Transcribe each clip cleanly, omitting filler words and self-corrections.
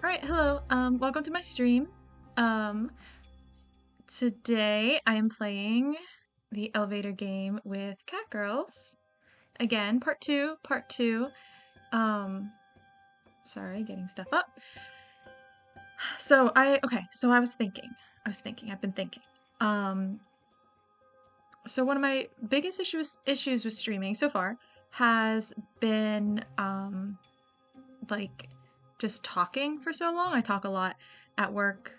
Alright, hello. Welcome to my stream. Um, Today I am playing the elevator game with Catgirls. Again, part two. Um, Sorry, getting stuff up. So I was thinking, I've been thinking. Um, so one of my biggest issues with streaming so far has been, like just talking for so long. I talk a lot at work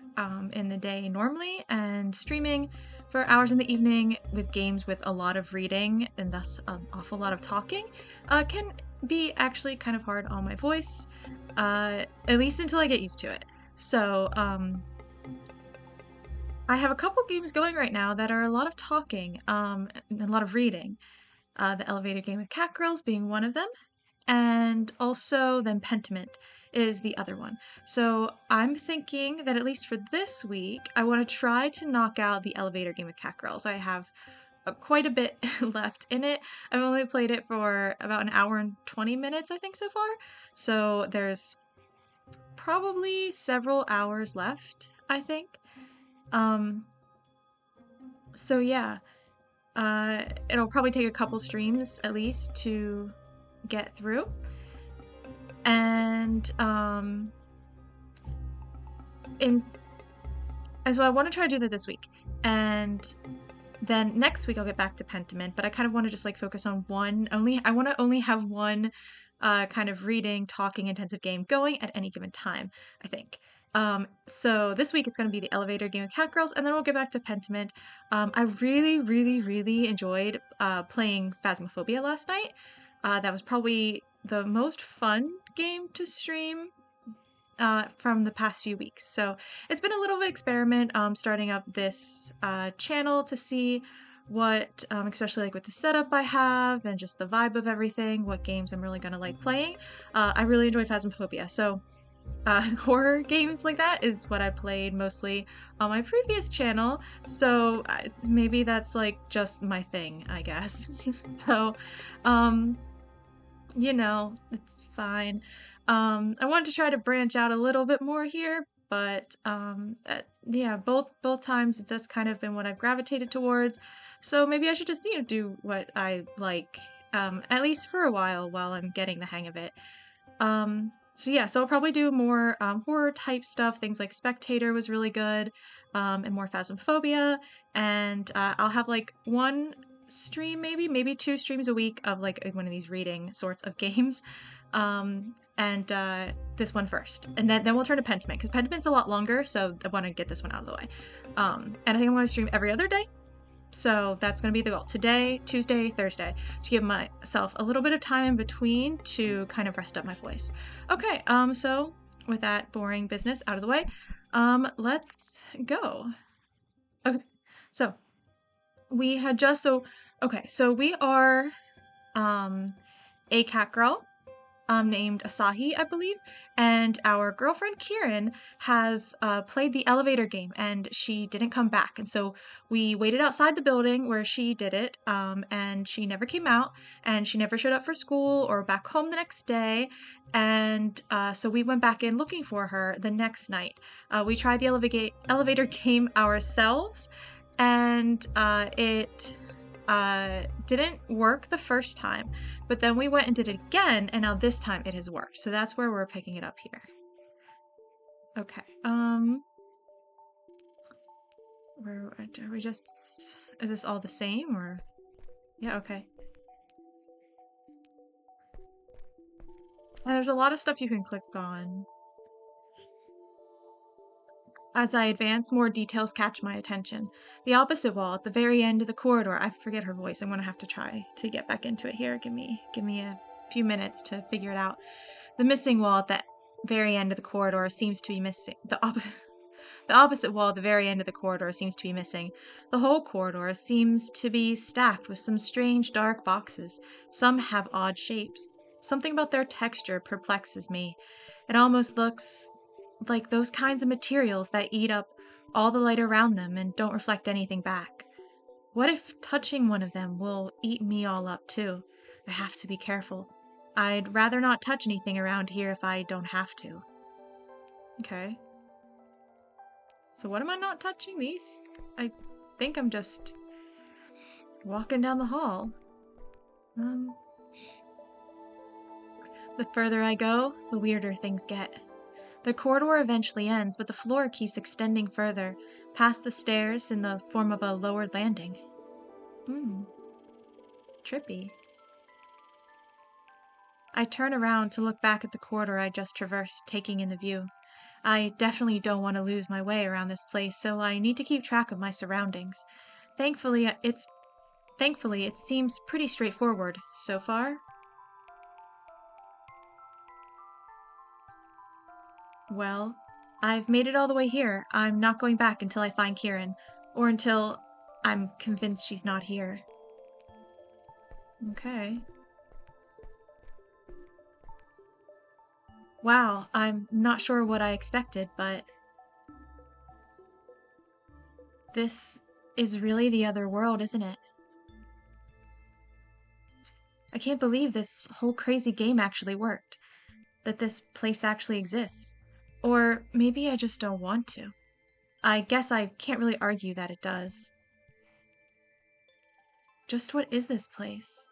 in the day normally, and streaming for hours in the evening with games with a lot of reading and thus an awful lot of talking can be actually kind of hard on my voice, at least until I get used to it. So I have a couple games going right now that are a lot of talking and a lot of reading. The elevator game with Catgirls being one of them, and also then Pentiment is the other one. So I'm thinking that at least for this week, I want to try to knock out the elevator game with Catgirls. I have quite a bit left in it. I've only played it for about an hour and 20 minutes, I think, so far. So there's probably several hours left, I think. Um, so yeah, it'll probably take a couple streams at least to get through. And so I want to try to do that this week, and then next week I'll get back to Pentiment. But I kind of want to just like focus on one only. I want to only have one kind of reading, talking, intensive game going at any given time, I think. So this week it's going to be the elevator game with Catgirls, and then we'll get back to Pentiment. I really enjoyed playing Phasmophobia last night. That was probably the most fun game to stream from the past few weeks. So it's been a little bit of experiment starting up this channel to see what, especially like with the setup I have and just the vibe of everything, what games I'm really gonna like playing. I really enjoy Phasmophobia, so horror games like that is what I played mostly on my previous channel, so maybe that's like just my thing, I guess. So it's fine. I wanted to try to branch out a little bit more here, but yeah, both times that's kind of been what I've gravitated towards. So maybe I should just do what I like, at least for a while I'm getting the hang of it. So yeah, so I'll probably do more horror type stuff. Things like Spectator was really good, and more Phasmophobia, and I'll have like one stream, maybe two streams a week of like one of these reading sorts of games, and this one first, and then we'll turn to Pentiment because Pentiment's a lot longer, so I want to get this one out of the way. And I think I'm going to stream every other day. So that's going to be the goal. Today, Tuesday, Thursday, to give myself a little bit of time in between to kind of rest up my voice. Okay, so with that boring business out of the way, let's go. Okay, so we had just, so we are, a cat girl, named Asahi, I believe, and our girlfriend Kirin has played the elevator game, and she didn't come back, and so we waited outside the building where she did it, and she never came out, and she never showed up for school or back home the next day, and so we went back in looking for her the next night. We tried the elevator game ourselves, and it didn't work the first time, but then we went and did it again, and now this time it has worked. So that's where we're picking it up here. Okay, where are we just, is this all the same, or? Yeah, okay. And there's a lot of stuff you can click on. As I advance, more details catch my attention. The opposite wall at the very end of the corridor. I forget her voice. I'm gonna have to try to get back into it here. Give me a few minutes to figure it out. The missing wall at the very end of the corridor seems to be missing. The opposite wall at the very end of the corridor seems to be missing. The whole corridor seems to be stacked with some strange dark boxes. Some have odd shapes. Something about their texture perplexes me. It almost looks like those kinds of materials that eat up all the light around them and don't reflect anything back. What if touching one of them will eat me all up too? I have to be careful. I'd rather not touch anything around here if I don't have to. Okay. So what am I not touching? These? I think I'm just walking down the hall. The further I go, the weirder things get. The corridor eventually ends, but the floor keeps extending further, past the stairs in the form of a lowered landing. Trippy. I turn around to look back at the corridor I just traversed, taking in the view. I definitely don't want to lose my way around this place, so I need to keep track of my surroundings. Thankfully, it seems pretty straightforward so far. Well, I've made it all the way here. I'm not going back until I find Kirin, or until I'm convinced she's not here. Okay. Wow, I'm not sure what I expected, but this is really the other world, isn't it? I can't believe this whole crazy game actually worked, that this place actually exists. Or maybe I just don't want to. I guess I can't really argue that it does. Just what is this place?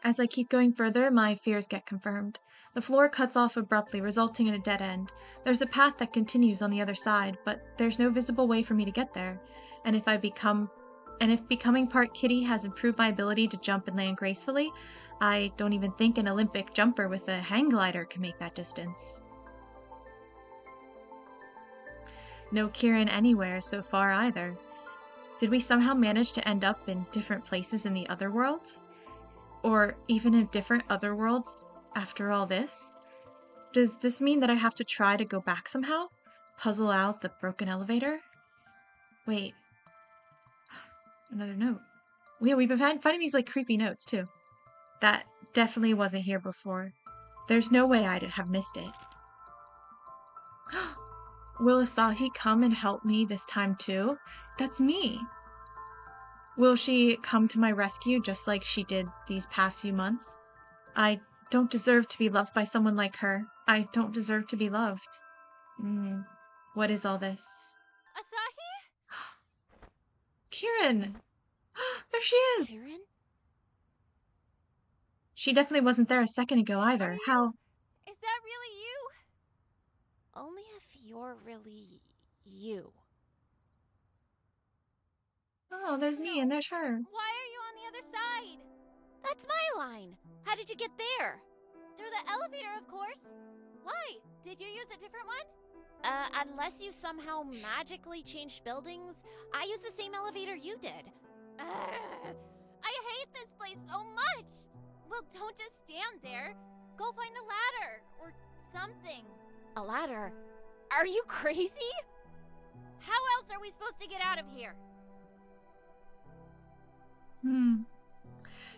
As I keep going further, my fears get confirmed. The floor cuts off abruptly, resulting in a dead end. There's a path that continues on the other side, but there's no visible way for me to get there. And if becoming part kitty has improved my ability to jump and land gracefully, I don't even think an Olympic jumper with a hang glider can make that distance. No Kirin anywhere so far either. Did we somehow manage to end up in different places in the other world? Or even in different other worlds after all this? Does this mean that I have to try to go back somehow? Puzzle out the broken elevator? Wait. Another note. Yeah, we've been finding these like creepy notes too. That definitely wasn't here before. There's no way I'd have missed it. Will Asahi come and help me this time too? That's me. Will she come to my rescue just like she did these past few months? I don't deserve to be loved by someone like her. I don't deserve to be loved. What is all this? Asahi? Kirin! There she is! Kirin? She definitely wasn't there a second ago either. How? Is that really you? Only if you're really you. Oh, there's me and there's her. Why are you on the other side? That's my line. How did you get there? Through the elevator, of course. Why? Did you use a different one? Unless you somehow magically changed buildings, I used the same elevator you did. I hate this place so much. Well, don't just stand there. Go find a ladder or something. A ladder? Are you crazy? How else are we supposed to get out of here?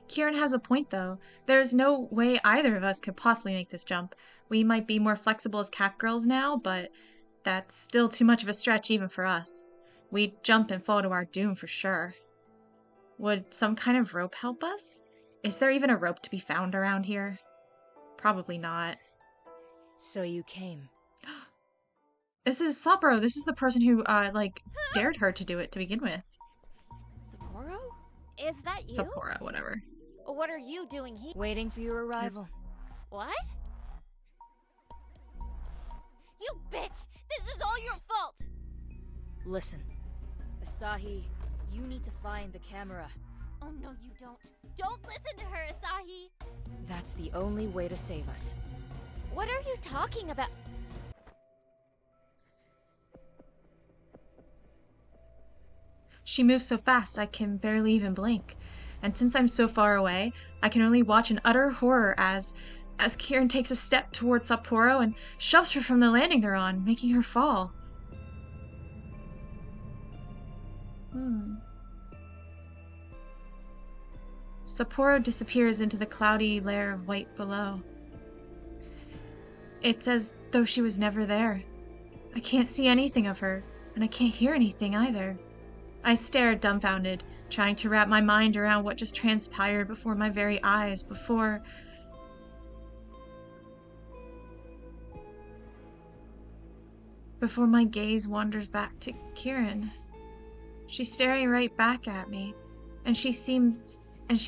Kirin has a point, though. There's no way either of us could possibly make this jump. We might be more flexible as Catgirls now, but that's still too much of a stretch even for us. We'd jump and fall to our doom for sure. Would some kind of rope help us? Is there even a rope to be found around here? Probably not. So you came. This is Sapporo. This is the person who, dared her to do it to begin with. Sapporo? Is that you? Sapporo, whatever. What are you doing here? Waiting for your arrival. Oops. What? You bitch! This is all your fault! Listen. Asahi, you need to find the camera. Oh no, you don't. Don't listen to her, Asahi! That's the only way to save us. What are you talking about? She moves so fast I can barely even blink. And since I'm so far away, I can only watch in utter horror as Kirin takes a step towards Sapporo and shoves her from the landing they're on, making her fall. Sapporo disappears into the cloudy layer of white below. It's as though she was never there. I can't see anything of her, and I can't hear anything either. I stare dumbfounded, trying to wrap my mind around what just transpired before my very eyes, before my gaze wanders back to Kirin. She's staring right back at me, and she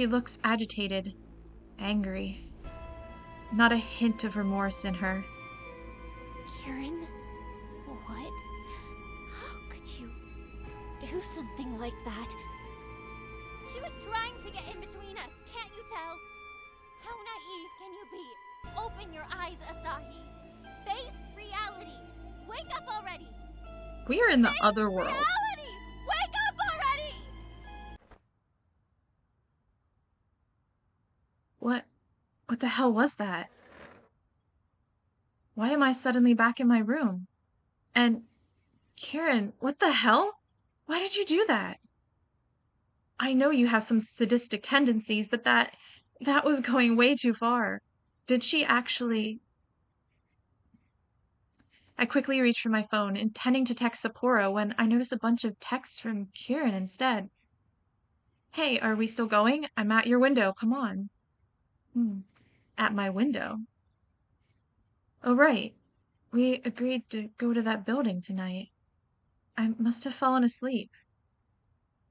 looks agitated, angry. Not a hint of remorse in her. Kirin? What? How could you do something like that? She was trying to get in between us, can't you tell? How naive can you be? Open your eyes, Asahi. Face reality. Wake up already. We are in the Face other world. reality. Wake up already. What the hell was that? Why am I suddenly back in my room? And Kirin, what the hell? Why did you do that? I know you have some sadistic tendencies, but that was going way too far. Did she actually? I quickly reached for my phone, intending to text Sapporo when I noticed a bunch of texts from Kirin instead. Hey, are we still going? I'm at your window. Come on. At my window? Oh, right. We agreed to go to that building tonight. I must have fallen asleep.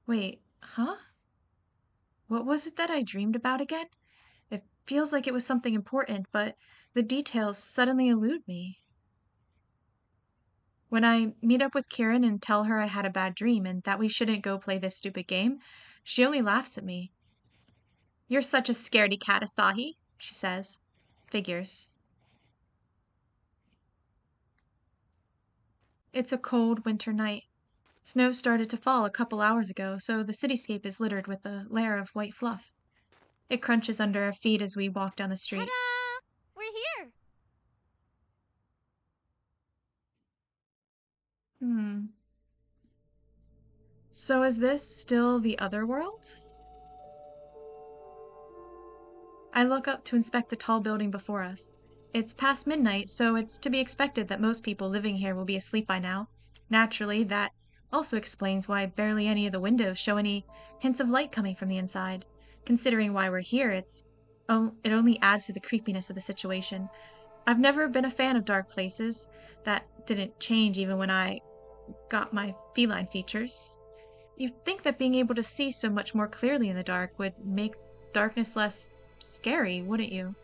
Wait, huh? What was it that I dreamed about again? It feels like it was something important, but the details suddenly elude me. When I meet up with Kirin and tell her I had a bad dream and that we shouldn't go play this stupid game, she only laughs at me. You're such a scaredy cat, Asahi, she says. Figures. It's a cold winter night. Snow started to fall a couple hours ago, so the cityscape is littered with a layer of white fluff. It crunches under our feet as we walk down the street. Ta-da! We're here. So is this still the other world? I look up to inspect the tall building before us. It's past midnight, so it's to be expected that most people living here will be asleep by now. Naturally, that also explains why barely any of the windows show any hints of light coming from the inside. Considering why we're here, it only adds to the creepiness of the situation. I've never been a fan of dark places. That didn't change even when I got my feline features. You'd think that being able to see so much more clearly in the dark would make darkness less scary, wouldn't you?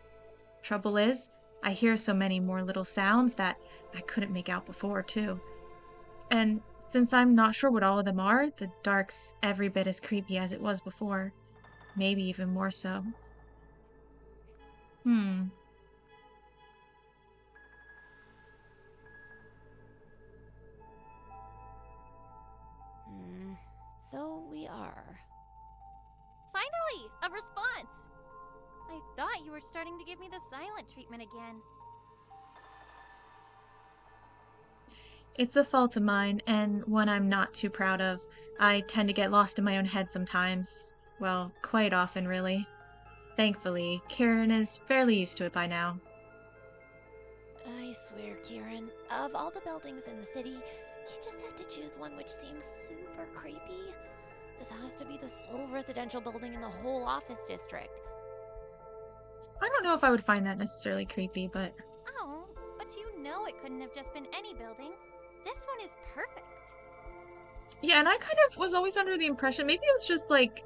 Trouble is, I hear so many more little sounds that I couldn't make out before, too. And since I'm not sure what all of them are, the dark's every bit as creepy as it was before. Maybe even more so. So we are. Finally, a response! I thought you were starting to give me the silent treatment again. It's a fault of mine, and one I'm not too proud of. I tend to get lost in my own head sometimes. Well, quite often, really. Thankfully, Kirin is fairly used to it by now. I swear, Kirin, of all the buildings in the city, you just had to choose one which seems super creepy. This has to be the sole residential building in the whole office district. I don't know if I would find that necessarily creepy, but... Oh, but you know it couldn't have just been any building. This one is perfect. Yeah, and I kind of was always under the impression, maybe it was just like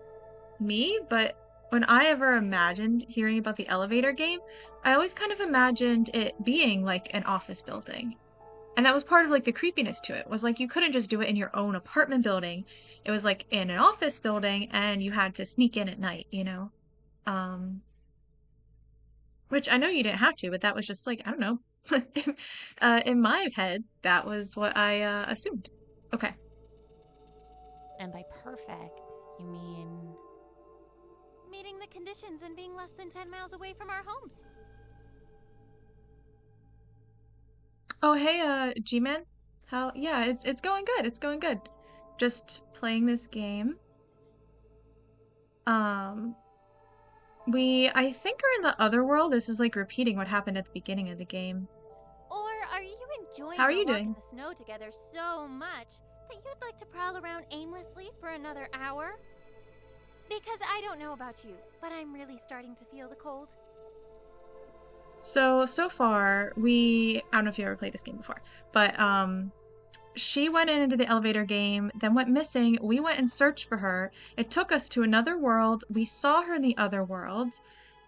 me, but when I ever imagined hearing about the elevator game, I always kind of imagined it being like an office building. And that was part of like the creepiness to it, was like you couldn't just do it in your own apartment building. It was like in an office building and you had to sneak in at night, you know? Which I know you didn't have to, but that was just like, I don't know. In my head, that was what I assumed. Okay. And by perfect, you mean... meeting the conditions and being less than 10 miles away from our homes. Oh, hey, G-Man. Yeah, it's going good. It's going good. Just playing this game. I think are in the other world. This is like repeating what happened at the beginning of the game. Or are you enjoying How are our you walk doing? in the snow together so much that you'd like to prowl around aimlessly for another hour? Because I don't know about you, but I'm really starting to feel the cold. So far, I don't know if you ever played this game before, but she went into the elevator game, then went missing. We went and searched for her. It took us to another world. We saw her in the other world.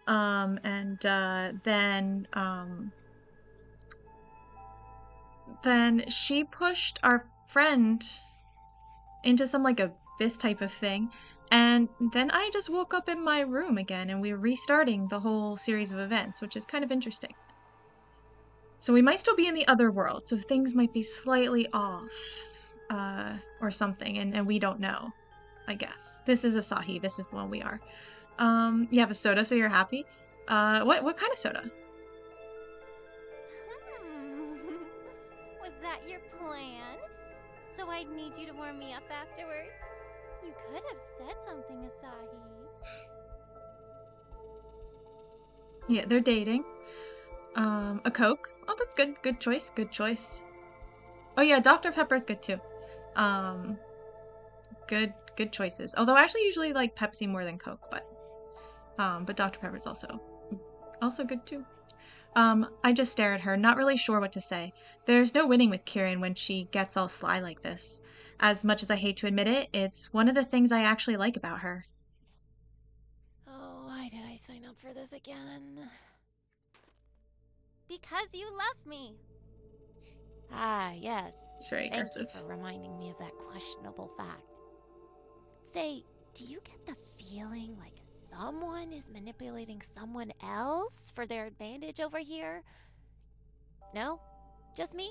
And then she pushed our friend into some like abyss type of thing. And then I just woke up in my room again and we're restarting the whole series of events, which is kind of interesting. So we might still be in the other world, so things might be slightly off, or something, and we don't know, I guess. This is Asahi, this is the one we are. You have a soda, so you're happy? What kind of soda? Was that your plan? So I'd need you to warm me up afterwards? You could have said something, Asahi. Yeah, they're dating. A Coke. Oh, that's good. Good choice. Good choice. Oh yeah, Dr. Pepper's good too. Good choices. Although I actually usually like Pepsi more than Coke, but Dr. Pepper's also good too. I just stare at her, not really sure what to say. There's no winning with Kirin when she gets all sly like this. As much as I hate to admit it, it's one of the things I actually like about her. Oh, why did I sign up for this again? Because you love me. Ah, yes. It's very Thank aggressive. you for reminding me of that questionable fact. Say, do you get the feeling like someone is manipulating someone else for their advantage over here? No? Just me?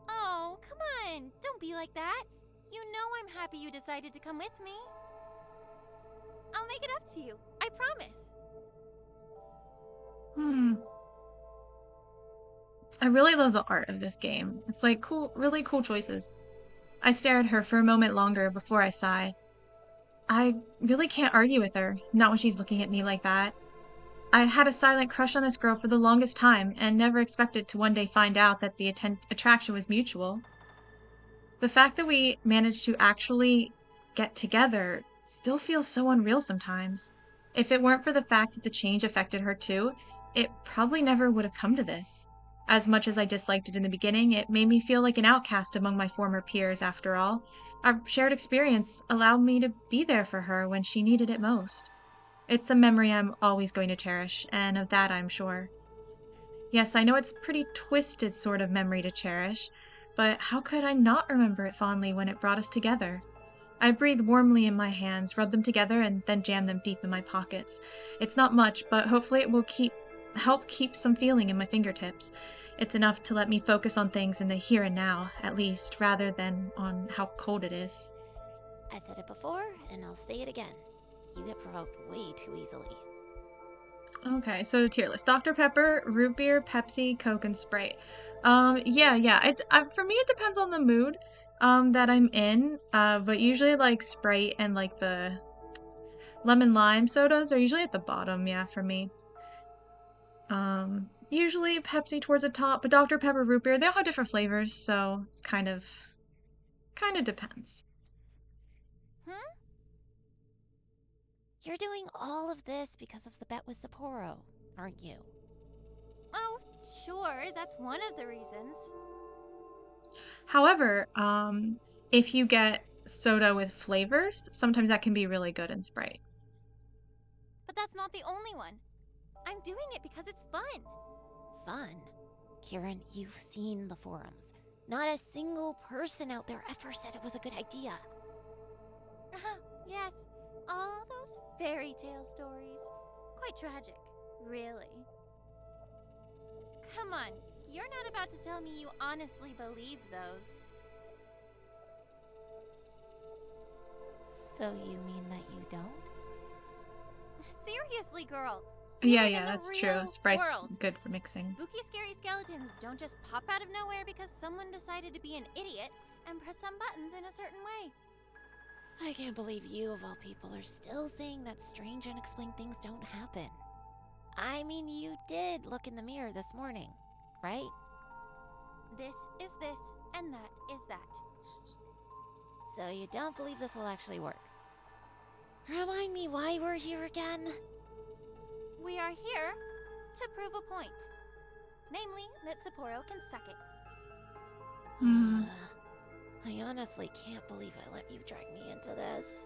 Oh, come on. Don't be like that. You know I'm happy you decided to come with me. I'll make it up to you. I promise. I really love the art of this game. It's like cool, really cool choices. I stare at her for a moment longer before I sigh. I really can't argue with her, not when she's looking at me like that. I had a silent crush on this girl for the longest time and never expected to one day find out that the attraction was mutual. The fact that we managed to actually get together still feels so unreal sometimes. If it weren't for the fact that the change affected her too, it probably never would have come to this. As much as I disliked it in the beginning, it made me feel like an outcast among my former peers after all. Our shared experience allowed me to be there for her when she needed it most. It's a memory I'm always going to cherish, and of that I'm sure. Yes, I know it's a pretty twisted sort of memory to cherish, but how could I not remember it fondly when it brought us together? I breathe warmly in my hands, rub them together, and then jam them deep in my pockets. It's not much, but hopefully it will help keep some feeling in my fingertips. It's enough to let me focus on things in the here and now, at least, rather than on how cold it is. I said it before, and I'll say it again. You get provoked way too easily. Okay, so the tier list: Dr. Pepper, root beer, Pepsi, Coke, and Sprite. Yeah. For me, it depends on the mood that I'm in. But usually like Sprite and like the lemon lime sodas are usually at the bottom. Yeah, for me. Usually Pepsi towards the top, but Dr. Pepper, root beer, they all have different flavors, so it's kind of depends. You're doing all of this because of the bet with Sapporo, aren't you? Oh, sure, that's one of the reasons. However, if you get soda with flavors, sometimes that can be really good in Sprite. But that's not the only one. I'm doing it because it's fun. Fun? Kirin, you've seen the forums. Not a single person out there ever said it was a good idea. Yes, all those fairy tale stories. Quite tragic, really. Come on, you're not about to tell me you honestly believe those. So you mean that you don't? Seriously, girl. Yeah, that's true. Sprite's good for mixing. Spooky, scary skeletons don't just pop out of nowhere because someone decided to be an idiot and press some buttons in a certain way. I can't believe you, of all people, are still saying that strange, unexplained things don't happen. I mean, you did look in the mirror this morning, right? This is this, and that is that. So you don't believe this will actually work? Remind me why we're here again? We are here to prove a point. Namely, that Sapporo can suck it. Hmm. I honestly can't believe I let you drag me into this.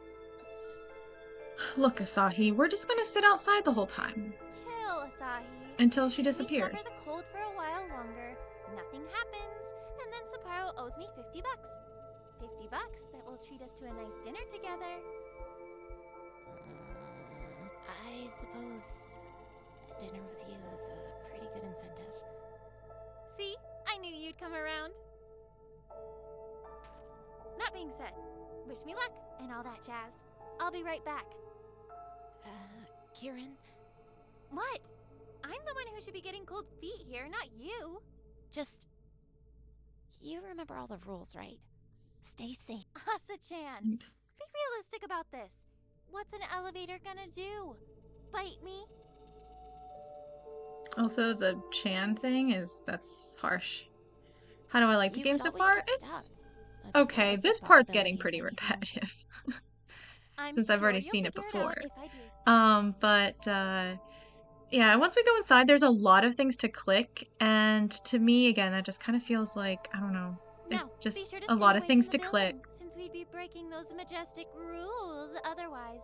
Look, Asahi, we're just gonna sit outside the whole time. Chill, Asahi. Until she We suffer disappears. the cold for a while longer, nothing happens, and then Sapporo owes me 50 bucks. 50 bucks that will treat us to a nice dinner together. I suppose dinner with you is a pretty good incentive. See? I knew you'd come around. That being said, wish me luck and all that jazz. I'll be right back. Kirin? What? I'm the one who should be getting cold feet here, not you. Just... You remember all the rules, right? Stay safe. Asa-chan, be realistic about this. What's an elevator gonna do? Bite me? Also, the Chan thing that's harsh. How do I like the game so far? It's okay. This part's getting pretty repetitive. Since I've already seen it before. Yeah, once we go inside, there's a lot of things to click, and to me, again, that just kind of feels like, I don't know, it's just a lot of things to click. Since we'd be breaking those majestic rules otherwise.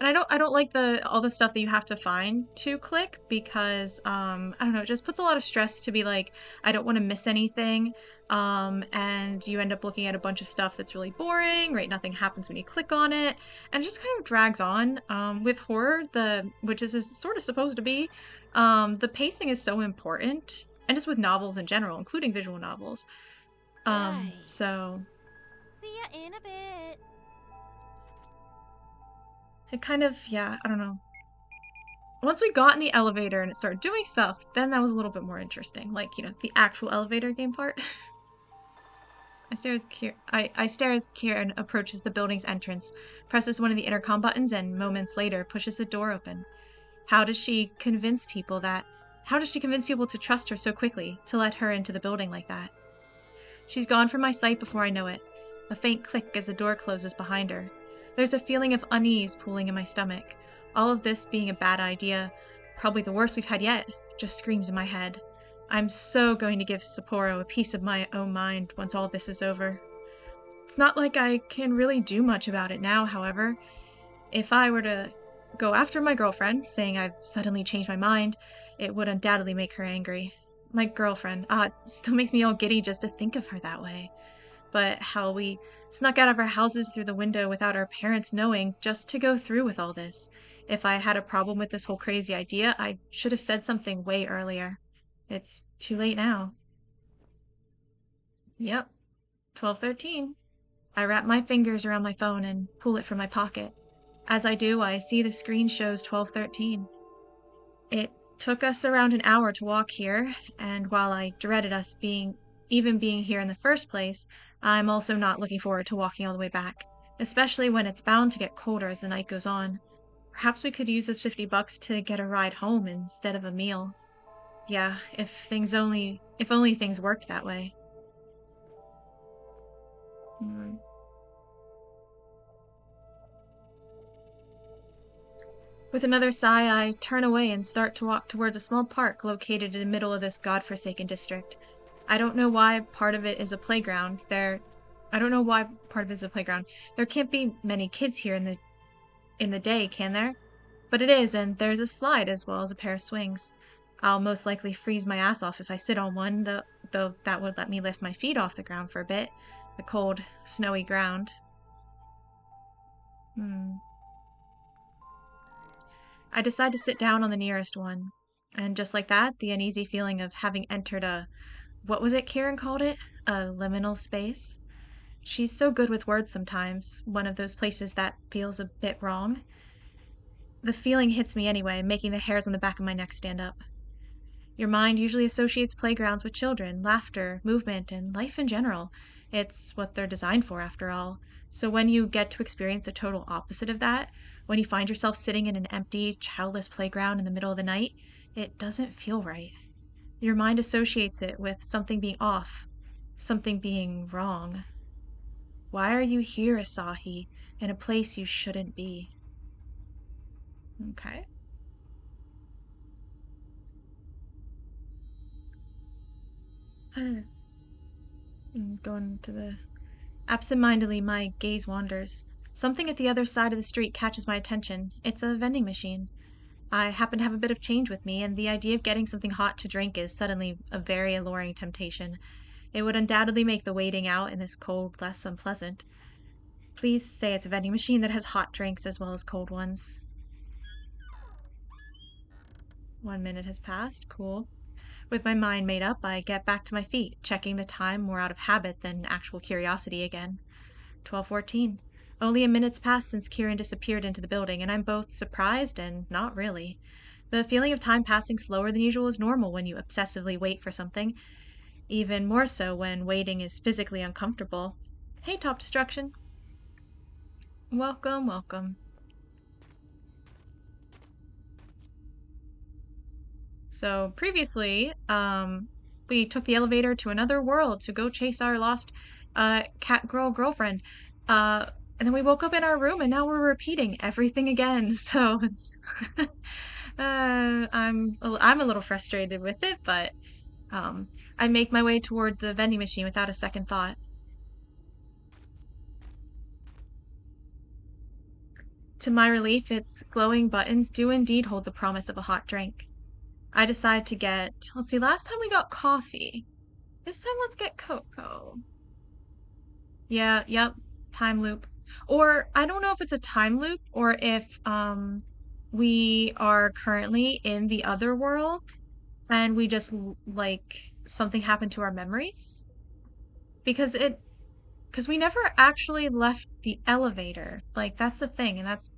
And I don't like all the stuff that you have to find to click because I don't know, it just puts a lot of stress to be like, I don't want to miss anything. And you end up looking at a bunch of stuff that's really boring, right? Nothing happens when you click on it, and it just kind of drags on. With horror, which is sort of supposed to be, the pacing is so important, and just with novels in general, including visual novels. So see ya in a bit. It kind of, yeah, I don't know. Once we got in the elevator and it started doing stuff, then that was a little bit more interesting. Like, you know, the actual elevator game part. I stare as Kirin approaches the building's entrance, presses one of the intercom buttons, and moments later pushes the door open. How does she convince people to trust her so quickly, to let her into the building like that? She's gone from my sight before I know it. A faint click as the door closes behind her. There's a feeling of unease pooling in my stomach. All of this being a bad idea, probably the worst we've had yet, just screams in my head. I'm so going to give Sapporo a piece of my own mind once all this is over. It's not like I can really do much about it now, however. If I were to go after my girlfriend, saying I've suddenly changed my mind, it would undoubtedly make her angry. My girlfriend, it still makes me all giddy just to think of her that way. But how we snuck out of our houses through the window without our parents knowing just to go through with all this. If I had a problem with this whole crazy idea, I should have said something way earlier. It's too late now. Yep, 12:13. I wrap my fingers around my phone and pull it from my pocket. As I do, I see the screen shows 12:13. It took us around an hour to walk here, and while I dreaded us even being here in the first place, I'm also not looking forward to walking all the way back, especially when it's bound to get colder as the night goes on. Perhaps we could use those 50 bucks to get a ride home instead of a meal. Yeah, if only things worked that way. With another sigh, I turn away and start to walk towards a small park located in the middle of this godforsaken district. I don't know why part of it is a playground. There can't be many kids here in the day, can there? But it is, and there's a slide as well as a pair of swings. I'll most likely freeze my ass off if I sit on one, though that would let me lift my feet off the ground for a bit. The cold, snowy ground. I decide to sit down on the nearest one. And just like that, the uneasy feeling of having entered what was it Kirin called it? A liminal space? She's so good with words sometimes, one of those places that feels a bit wrong. The feeling hits me anyway, making the hairs on the back of my neck stand up. Your mind usually associates playgrounds with children, laughter, movement, and life in general. It's what they're designed for, after all. So when you get to experience the total opposite of that, when you find yourself sitting in an empty, childless playground in the middle of the night, it doesn't feel right. Your mind associates it with something being off, something being wrong. Why are you here, Asahi, in a place you shouldn't be? Okay. Going to the... Absent-mindedly, my gaze wanders. Something at the other side of the street catches my attention. It's a vending machine. I happen to have a bit of change with me, and the idea of getting something hot to drink is suddenly a very alluring temptation. It would undoubtedly make the waiting out in this cold less unpleasant. Please say it's a vending machine that has hot drinks as well as cold ones. 1 minute has passed. Cool. With my mind made up, I get back to my feet, checking the time more out of habit than actual curiosity again. 12:14. Only a minute's passed since Kirin disappeared into the building, and I'm both surprised and not really. The feeling of time passing slower than usual is normal when you obsessively wait for something, even more so when waiting is physically uncomfortable. Hey, Top Destruction. Welcome, welcome. So previously, we took the elevator to another world to go chase our lost cat girl girlfriend. And then we woke up in our room and now we're repeating everything again. So it's I'm a little frustrated with it, but I make my way toward the vending machine without a second thought. To my relief, its glowing buttons do indeed hold the promise of a hot drink. I decide to get, let's see, last time we got coffee. This time let's get cocoa. Yeah, yep, time loop. Or I don't know if it's a time loop or if we are currently in the other world and we just like something happened to our memories. Because we never actually left the elevator. Like that's the thing, and that's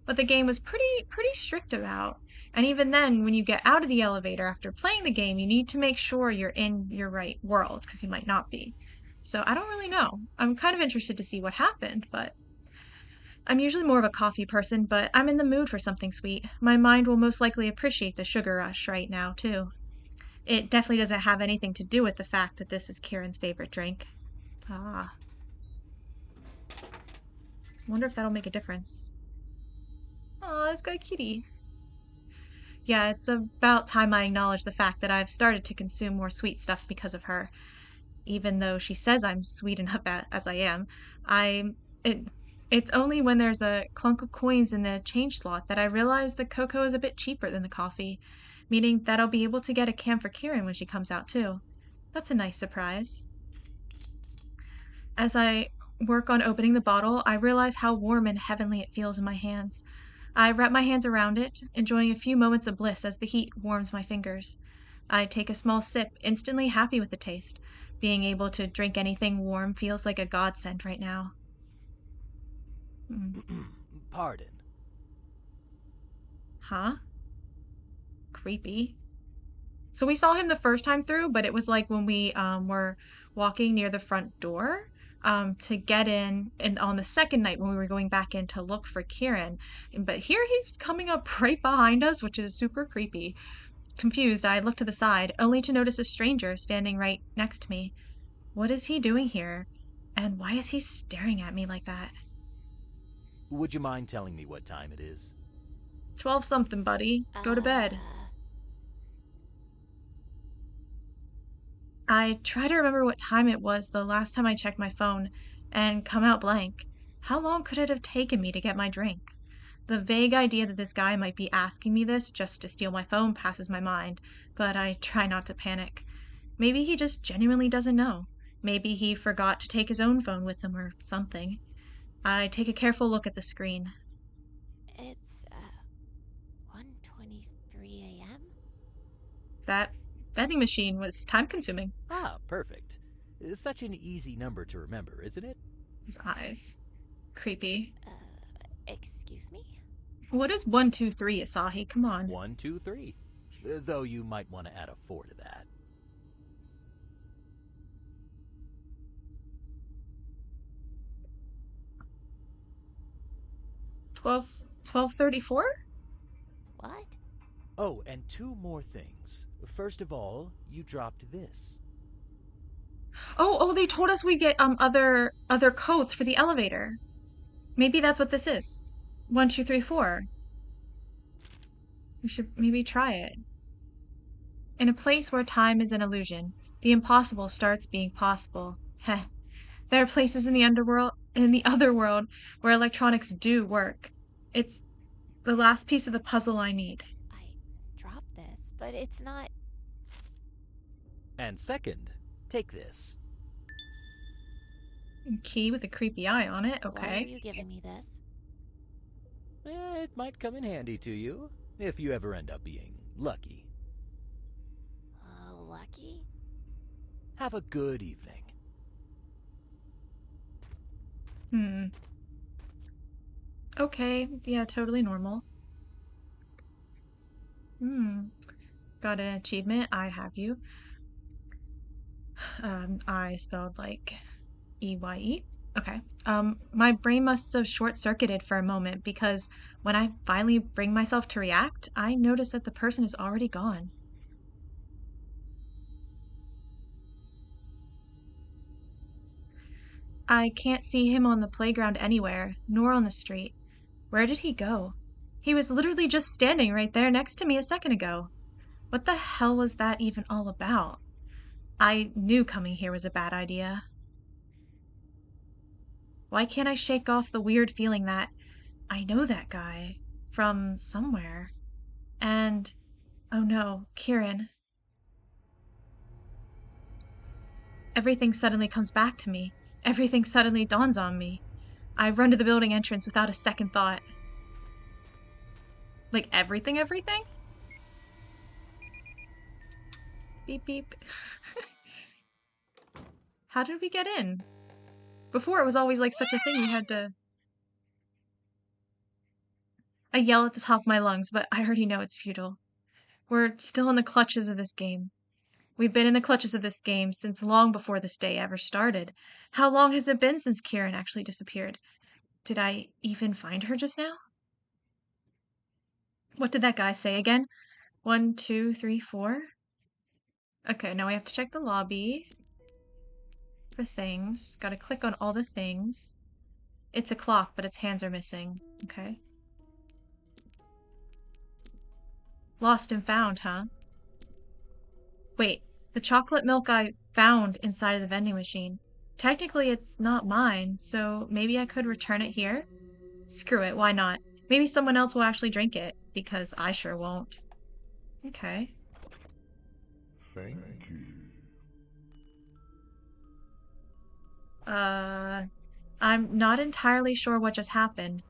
what the game was pretty strict about. And even then, when you get out of the elevator after playing the game, you need to make sure you're in your right world because you might not be. So I don't really know. I'm kind of interested to see what happened, but I'm usually more of a coffee person, but I'm in the mood for something sweet. My mind will most likely appreciate the sugar rush right now, too. It definitely doesn't have anything to do with the fact that this is Kirin's favorite drink. Ah. Wonder if that'll make a difference. Aw, it's got kitty. Yeah, it's about time I acknowledge the fact that I've started to consume more sweet stuff because of her. Even though she says I'm sweet enough as I am, I it it's only when there's a clunk of coins in the change slot that I realize the cocoa is a bit cheaper than the coffee, meaning that I'll be able to get a can for Kirin when she comes out too. That's a nice surprise. As I work on opening the bottle, I realize how warm and heavenly it feels in my hands. I wrap my hands around it, enjoying a few moments of bliss as the heat warms my fingers. I take a small sip, instantly happy with the taste. Being able to drink anything warm feels like a godsend right now. Pardon. Huh? Creepy. So we saw him the first time through, but it was like when we were walking near the front door to get in, and on the second night when we were going back in to look for Kirin. But here he's coming up right behind us, which is super creepy. Confused, I look to the side, only to notice a stranger standing right next to me. What is he doing here? And why is he staring at me like that? Would you mind telling me what time it is? 12 something, buddy. Go to bed. I try to remember what time it was the last time I checked my phone and come out blank. How long could it have taken me to get my drink? The vague idea that this guy might be asking me this just to steal my phone passes my mind, but I try not to panic. Maybe he just genuinely doesn't know. Maybe he forgot to take his own phone with him or something. I take a careful look at the screen. It's 1:23 a.m. That vending machine was time consuming. Ah, perfect. It's such an easy number to remember, isn't it? His eyes. Creepy. Excuse me? What is 123, Asahi? Come on. 1, 2, 3. Though you might want to add a 4 to that. Twelve 12:34? What? Oh, and 2 more things. First of all, you dropped this. Oh, they told us we get other codes for the elevator. Maybe that's what this is. 1, 2, 3, 4. We should maybe try it. In a place where time is an illusion, the impossible starts being possible. Heh. There are places in the other world, where electronics do work. It's the last piece of the puzzle I need. I dropped this, but it's not. And second, take this. Key with a creepy eye on it. Why are Okay. you giving me this? It might come in handy to you, if you ever end up being lucky. Lucky? Have a good evening. Okay. Yeah, totally normal. Got an achievement. I have you. I spelled like EYE. Okay. My brain must have short-circuited for a moment because when I finally bring myself to react, I notice that the person is already gone. I can't see him on the playground anywhere, nor on the street. Where did he go? He was literally just standing right there next to me a second ago. What the hell was that even all about? I knew coming here was a bad idea. Why can't I shake off the weird feeling that I know that guy from somewhere? And, oh no, Kirin. Everything suddenly comes back to me. Everything suddenly dawns on me. I run to the building entrance without a second thought. Like everything? Beep beep. How did we get in? Before it was always like such a thing you had to... I yell at the top of my lungs, but I already know it's futile. We're still in the clutches of this game. We've been in the clutches of this game since long before this day ever started. How long has it been since Kirin actually disappeared? Did I even find her just now? What did that guy say again? 1, 2, 3, 4? Okay, now we have to check the lobby for things. Gotta click on all the things. It's a clock, but its hands are missing. Okay. Lost and found, huh? Wait, the chocolate milk I found inside of the vending machine. Technically, it's not mine, so maybe I could return it here? Screw it, why not? Maybe someone else will actually drink it, because I sure won't. Okay. Thank you. I'm not entirely sure what just happened,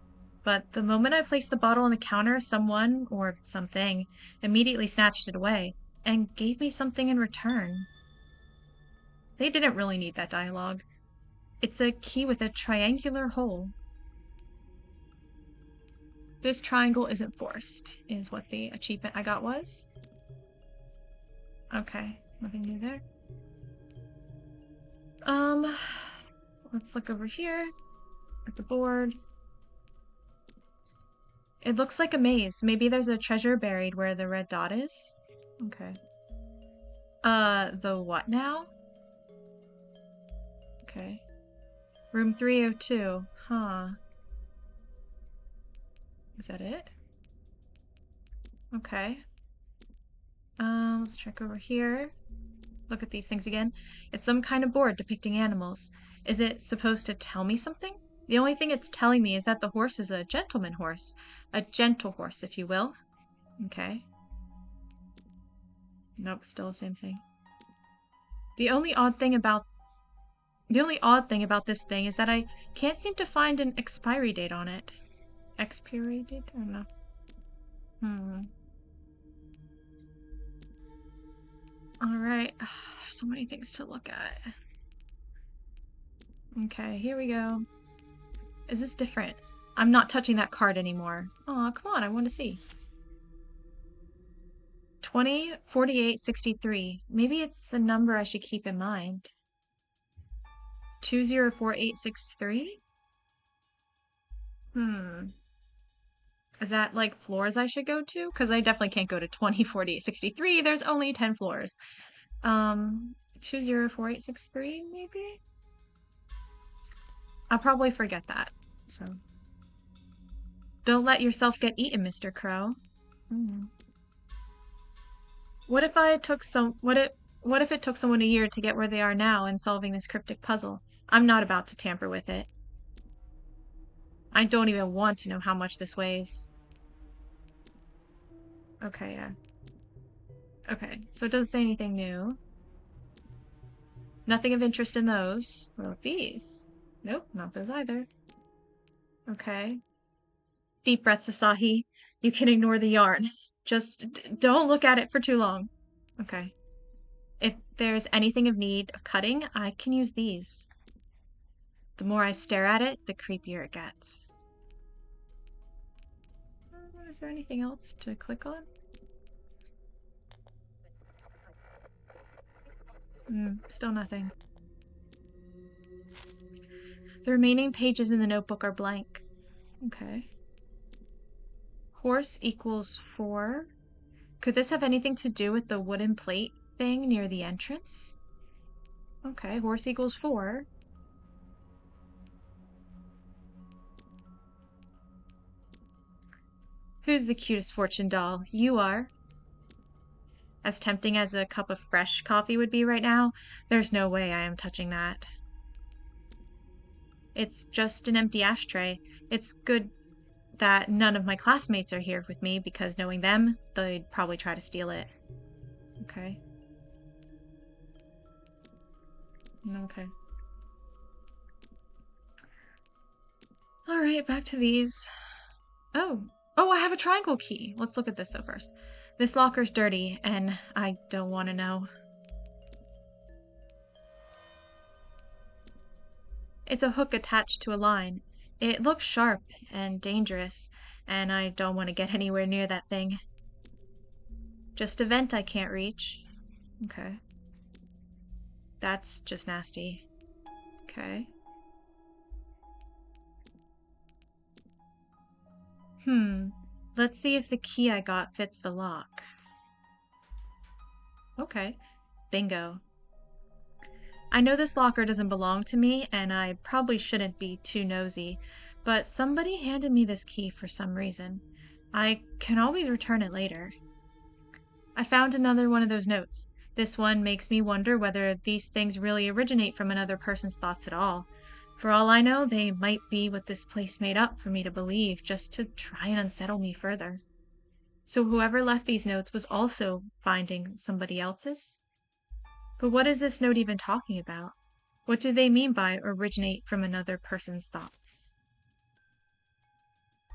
but the moment I placed the bottle on the counter, someone, or something, immediately snatched it away, and gave me something in return. They didn't really need that dialogue. It's a key with a triangular hole. This triangle isn't forced, is what the achievement I got was. Okay, nothing new there. Let's look over here at the board. It looks like a maze. Maybe there's a treasure buried where the red dot is? Okay. The what now? Okay. Room 302. Huh. Is that it? Okay. Let's check over here. Look at these things again. It's some kind of board depicting animals. Is it supposed to tell me something? The only thing it's telling me is that the horse is a gentleman horse. A gentle horse, if you will. Okay. Nope, still the same thing. The only odd thing about this thing is that I can't seem to find an expiry date on it. Expiry date? I don't know. Alright. There's so many things to look at. Okay, here we go. Is this different? I'm not touching that card anymore. Aw, come on, I want to see. 20, 48, 63. Maybe it's a number I should keep in mind. 204863? Is that like floors I should go to? Because I definitely can't go to 20, 48, 63. There's only 10 floors. 204863, maybe? I'll probably forget that, so. Don't let yourself get eaten, Mr. Crow. What if it took someone a year to get where they are now in solving this cryptic puzzle? I'm not about to tamper with it. I don't even want to know how much this weighs. Okay, yeah. Okay, so it doesn't say anything new. Nothing of interest in those. What about these? Nope, not those either. Okay. Deep breaths, Asahi. You can ignore the yarn. Just don't look at it for too long. Okay. If there's anything of need of cutting, I can use these. The more I stare at it, the creepier it gets. Is there anything else to click on? Still nothing. The remaining pages in the notebook are blank. Okay. Horse equals 4. Could this have anything to do with the wooden plate thing near the entrance? Okay, horse equals 4. Who's the cutest fortune doll? You are. As tempting as a cup of fresh coffee would be right now, there's no way I am touching that. It's just an empty ashtray. It's good that none of my classmates are here with me because knowing them, they'd probably try to steal it. Okay. Okay. Alright, back to these. Oh, I have a triangle key. Let's look at this though first. This locker's dirty, and I don't want to know. It's a hook attached to a line. It looks sharp and dangerous, and I don't want to get anywhere near that thing. Just a vent I can't reach. Okay. That's just nasty. Okay. Let's see if the key I got fits the lock. Okay. Bingo. I know this locker doesn't belong to me, and I probably shouldn't be too nosy, but somebody handed me this key for some reason. I can always return it later. I found another one of those notes. This one makes me wonder whether these things really originate from another person's thoughts at all. For all I know, they might be what this place made up for me to believe, just to try and unsettle me further. So whoever left these notes was also finding somebody else's? But what is this note even talking about? What do they mean by originate from another person's thoughts?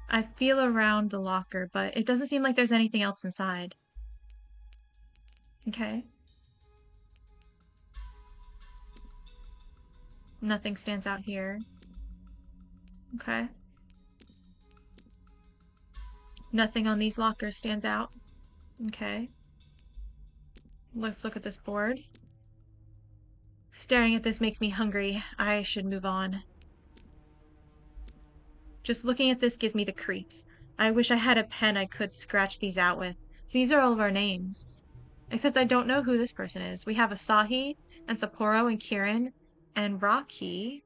I feel around the locker, but it doesn't seem like there's anything else inside. Okay. Nothing stands out here. Okay. Nothing on these lockers stands out. Okay. Let's look at this board. Staring at this makes me hungry. I should move on. Just looking at this gives me the creeps. I wish I had a pen I could scratch these out with. So these are all of our names. Except I don't know who this person is. We have Asahi, and Sapporo, and Kirin, and Rocky,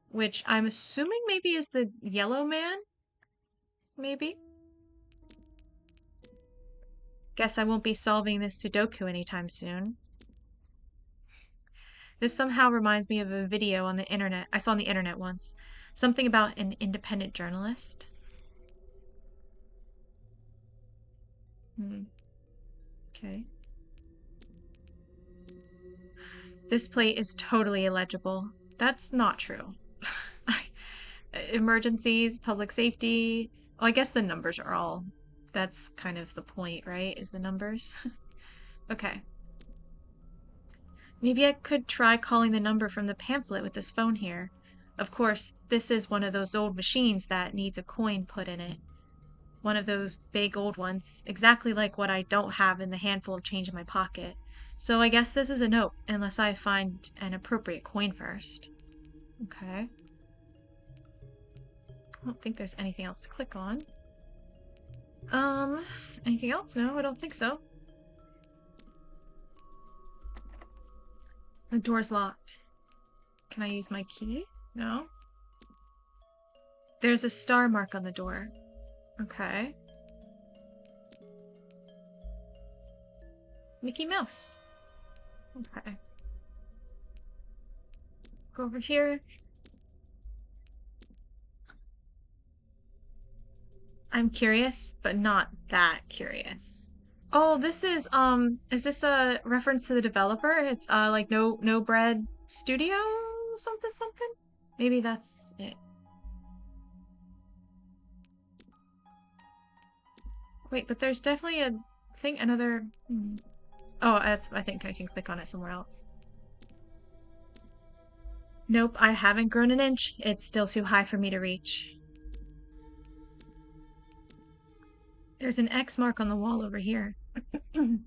which I'm assuming maybe is the yellow man? Maybe? Guess I won't be solving this Sudoku anytime soon. This somehow reminds me of a video on the internet I saw on the internet once. Something about an independent journalist. Okay. This plate is totally illegible. That's not true. Emergencies, public safety. Oh, I guess the numbers are all. That's kind of the point, right? Is the numbers. Okay. Maybe I could try calling the number from the pamphlet with this phone here. Of course, this is one of those old machines that needs a coin put in it. One of those big old ones, exactly like what I don't have in the handful of change in my pocket. So I guess this is a nope, unless I find an appropriate coin first. Okay. I don't think there's anything else to click on. Anything else? No, I don't think so. The door's locked. Can I use my key? No. There's a star mark on the door. Okay. Mickey Mouse. Okay. Go over here. I'm curious, but not that curious. Oh, this is this a reference to the developer? It's like no bread studio something something? Maybe that's it. Wait, but there's definitely a thing, another Oh, I think I can click on it somewhere else. Nope, I haven't grown an inch. It's still too high for me to reach. There's an X mark on the wall over here. Hmm.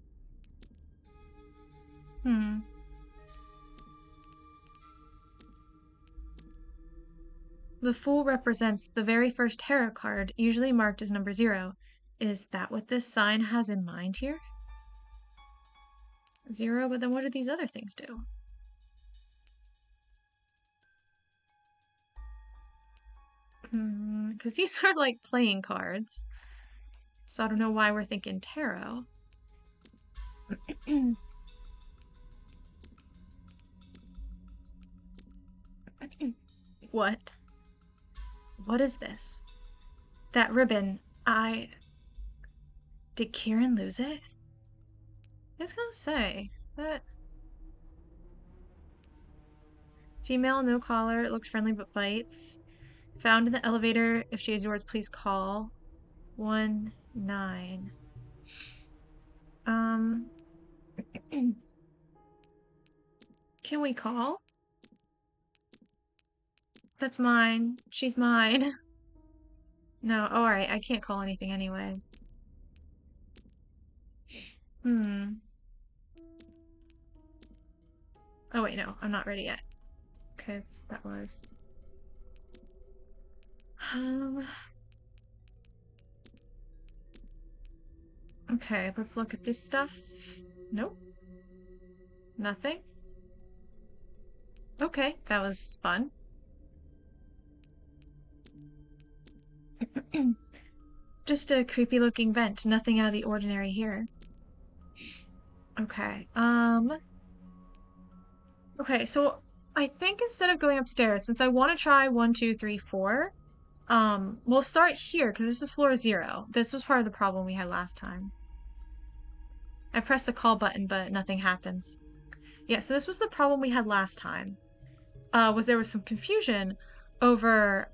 The Fool represents the very first tarot card, usually marked as number 0. Is that what this sign has in mind here? 0, but then what do these other things do? Because these are like playing cards. So I don't know why we're thinking tarot. What? What is this? That ribbon, Did Kirin lose it? I was gonna say, that... Female, no collar, it looks friendly but bites. Found in the elevator. If she is yours, please call. 19. Can we call? That's mine. She's mine. No, alright, I can't call anything anyway. Oh wait, no, I'm not ready yet. Okay, that's what that was. Okay, let's look at this stuff. Nope. Nothing. Okay, that was fun. Just a creepy looking vent, nothing out of the ordinary here. Okay, okay, so I think instead of going upstairs, since I want to try 1, 2, 3, 4, we'll start here, because this is floor 0. This was part of the problem we had last time. I pressed the call button, but nothing happens. Yeah, so this was the problem we had last time. Was there was some confusion over,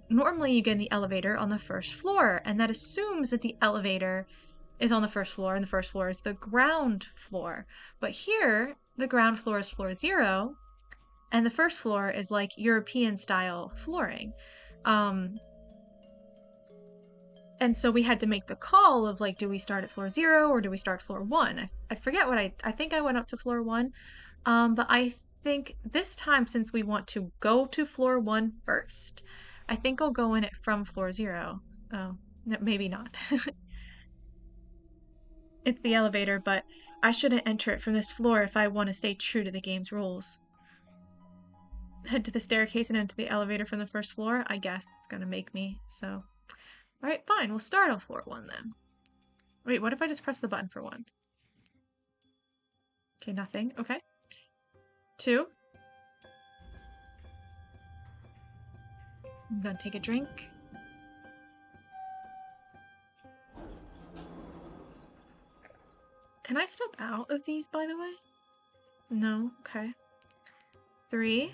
normally you get in the elevator on the first floor, and that assumes that the elevator is on the first floor, and the first floor is the ground floor. But here, the ground floor is floor 0, and the first floor is like European-style flooring. And so we had to make the call of like, do we start at floor 0 or do we start floor 1? I forget what I think I went up to floor 1. But I think this time, since we want to go to floor 1 first, I think I'll go in it from floor 0. Oh, maybe not. It's the elevator, but I shouldn't enter it from this floor if I want to stay true to the game's rules. Head to the staircase and enter the elevator from the first floor. I guess it's gonna make me, so... Alright, fine, we'll start on floor 1 then. Wait, what if I just press the button for 1? Okay, nothing. Okay. 2. I'm gonna take a drink. Can I step out of these, by the way? No? Okay. 3.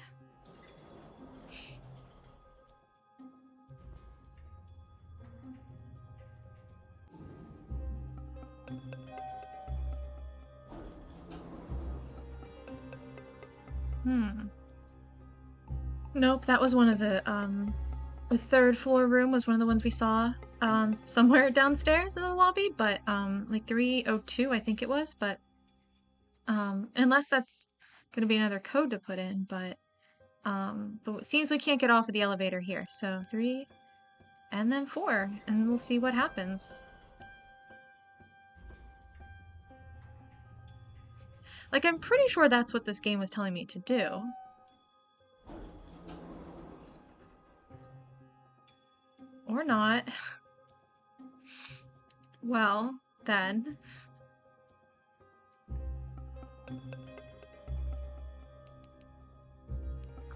Nope, that was one of the third floor room was one of the ones we saw somewhere downstairs in the lobby, but like 302 I think it was, but unless that's gonna be another code to put in, but it seems we can't get off of the elevator here, so 3 and then 4, and we'll see what happens. Like, I'm pretty sure that's what this game was telling me to do. Or not. Well, then.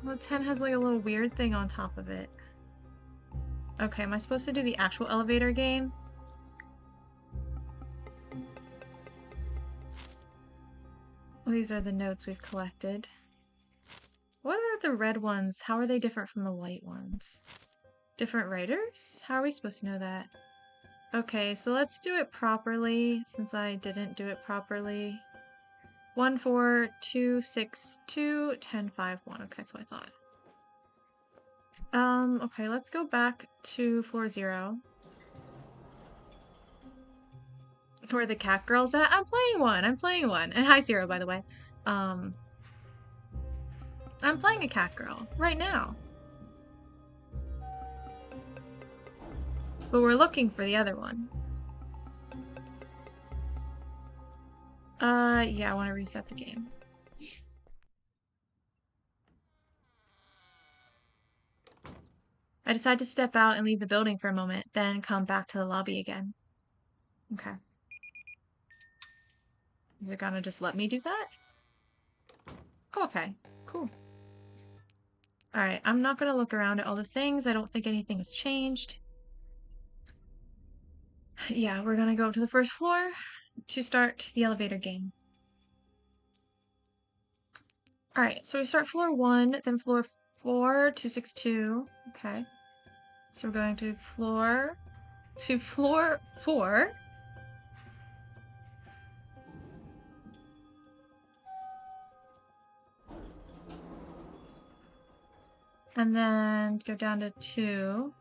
Well, 10 has like a little weird thing on top of it. Okay, am I supposed to do the actual elevator game? Well, these are the notes we've collected. What are the red ones? How are they different from the white ones? Different writers? How are we supposed to know that? Okay, so let's do it properly, since I didn't do it properly. 1, 4, 2, 6, 2, 10, 5, 1. Okay, that's what I thought. Okay, let's go back to floor 0. Where are the Catgirls at? I'm playing one! I'm playing one! And hi, 0, by the way. I'm playing a Catgirl right now. But we're looking for the other one. Yeah, I want to reset the game. I decide to step out and leave the building for a moment, then come back to the lobby again. Okay. Is it gonna just let me do that? Oh, okay, cool. Alright, I'm not gonna look around at all the things. I don't think anything has changed. Yeah, we're gonna go up to the first floor to start the elevator game. Alright, so we start floor 1, then floor 4, 262. Okay. So we're going to floor 4. And then go down to 2.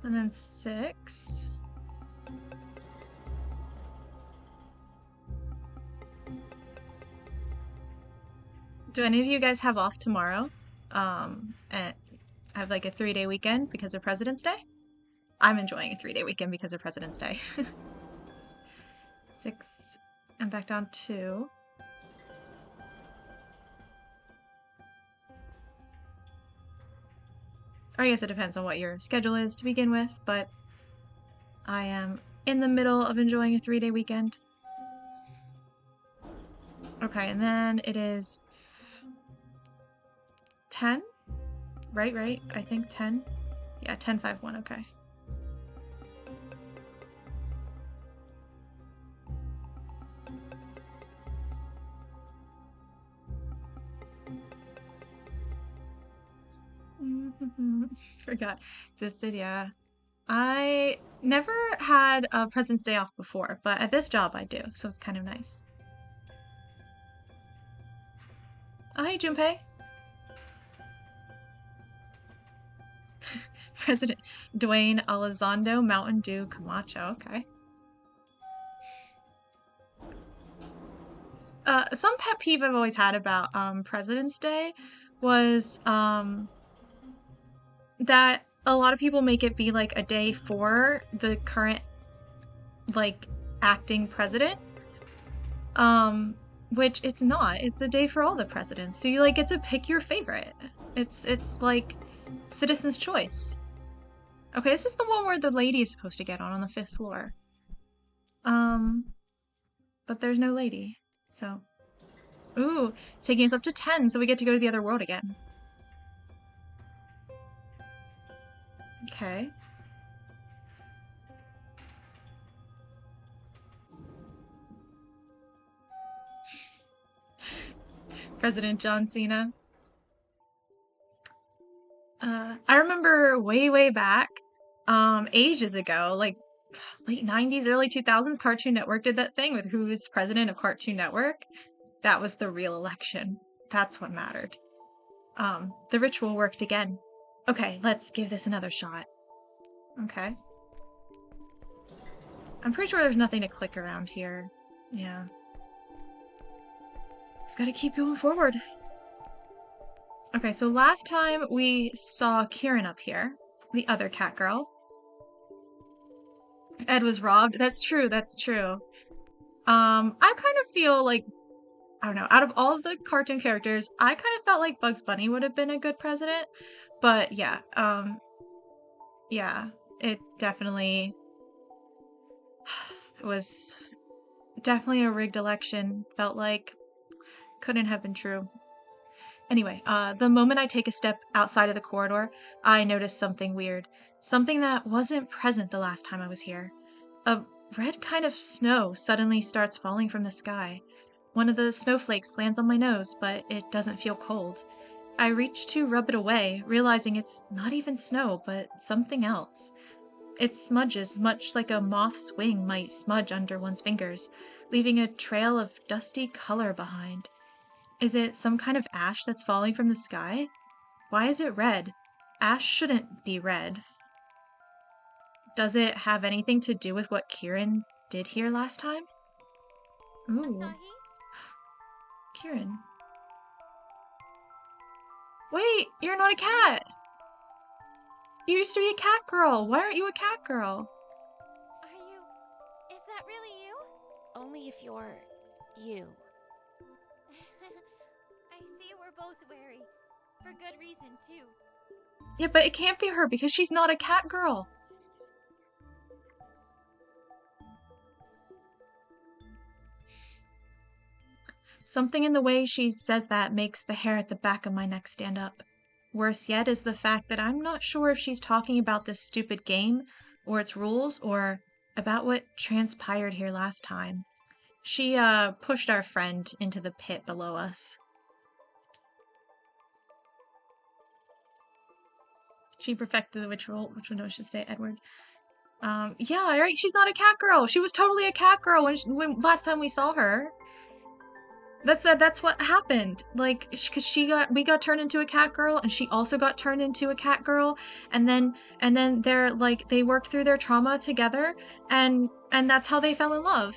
And then 6. Do any of you guys have off tomorrow? And have like a 3-day weekend because of President's Day? I'm enjoying a 3-day weekend because of President's Day. 6. And back down 2. Or I guess it depends on what your schedule is to begin with, but I am in the middle of enjoying a 3-day weekend. Okay, and then it is 10? Right, I think 10. Yeah, 10, 5, 1, okay. Forgot existed, yeah. I never had a President's Day off before, but at this job I do, so it's kind of nice. Oh, hey, Junpei. President Dwayne Elizondo, Mountain Dew Camacho, okay. Some pet peeve I've always had about President's Day was that a lot of people make it be like a day for the current like acting president, which it's not. It's a day for all the presidents, so you like get to pick your favorite. It's like citizen's choice. Okay, this is the one where the lady is supposed to get on the 5th floor. But there's no lady, so. Ooh, it's taking us up to 10, so we get to go to the other world again. Okay. President John Cena. I remember way back, ages ago, like late 90s, early 2000s, Cartoon Network did that thing with who is president of Cartoon Network. That was the real election. That's what mattered. The ritual worked again. Okay, let's give this another shot. Okay. I'm pretty sure there's nothing to click around here. Yeah. Just gotta keep going forward. Okay, so last time we saw Kirin up here, the other cat girl. Ed was robbed. That's true, that's true. I kind of feel like, I don't know, out of all of the cartoon characters, I kind of felt like Bugs Bunny would have been a good president. But yeah, yeah, it definitely was definitely a rigged election. Felt like couldn't have been true. Anyway, the moment I take a step outside of the corridor, I notice something weird. Something that wasn't present the last time I was here. A red kind of snow suddenly starts falling from the sky. One of the snowflakes lands on my nose, but it doesn't feel cold. I reach to rub it away, realizing it's not even snow, but something else. It smudges much like a moth's wing might smudge under one's fingers, leaving a trail of dusty color behind. Is it some kind of ash that's falling from the sky? Why is it red? Ash shouldn't be red. Does it have anything to do with what Kirin did here last time? Ooh, Asahi? Kirin. Wait, you're not a cat! You used to be a cat girl! Why aren't you a cat girl? Are you... Is that really you? Only if you're you. I see we're both wary. For good reason, too. Yeah, but it can't be her because she's not a cat girl. Something in the way she says that makes the hair at the back of my neck stand up. Worse yet is the fact that I'm not sure if she's talking about this stupid game, or its rules, or about what transpired here last time. She, pushed our friend into the pit below us. She perfected the which one I should say, Edward. Yeah, right, she's not a cat girl! She was totally a cat girl when last time we saw her. That's what happened. Like, cause we got turned into a cat girl, and she also got turned into a cat girl, and then they're like they worked through their trauma together, and that's how they fell in love.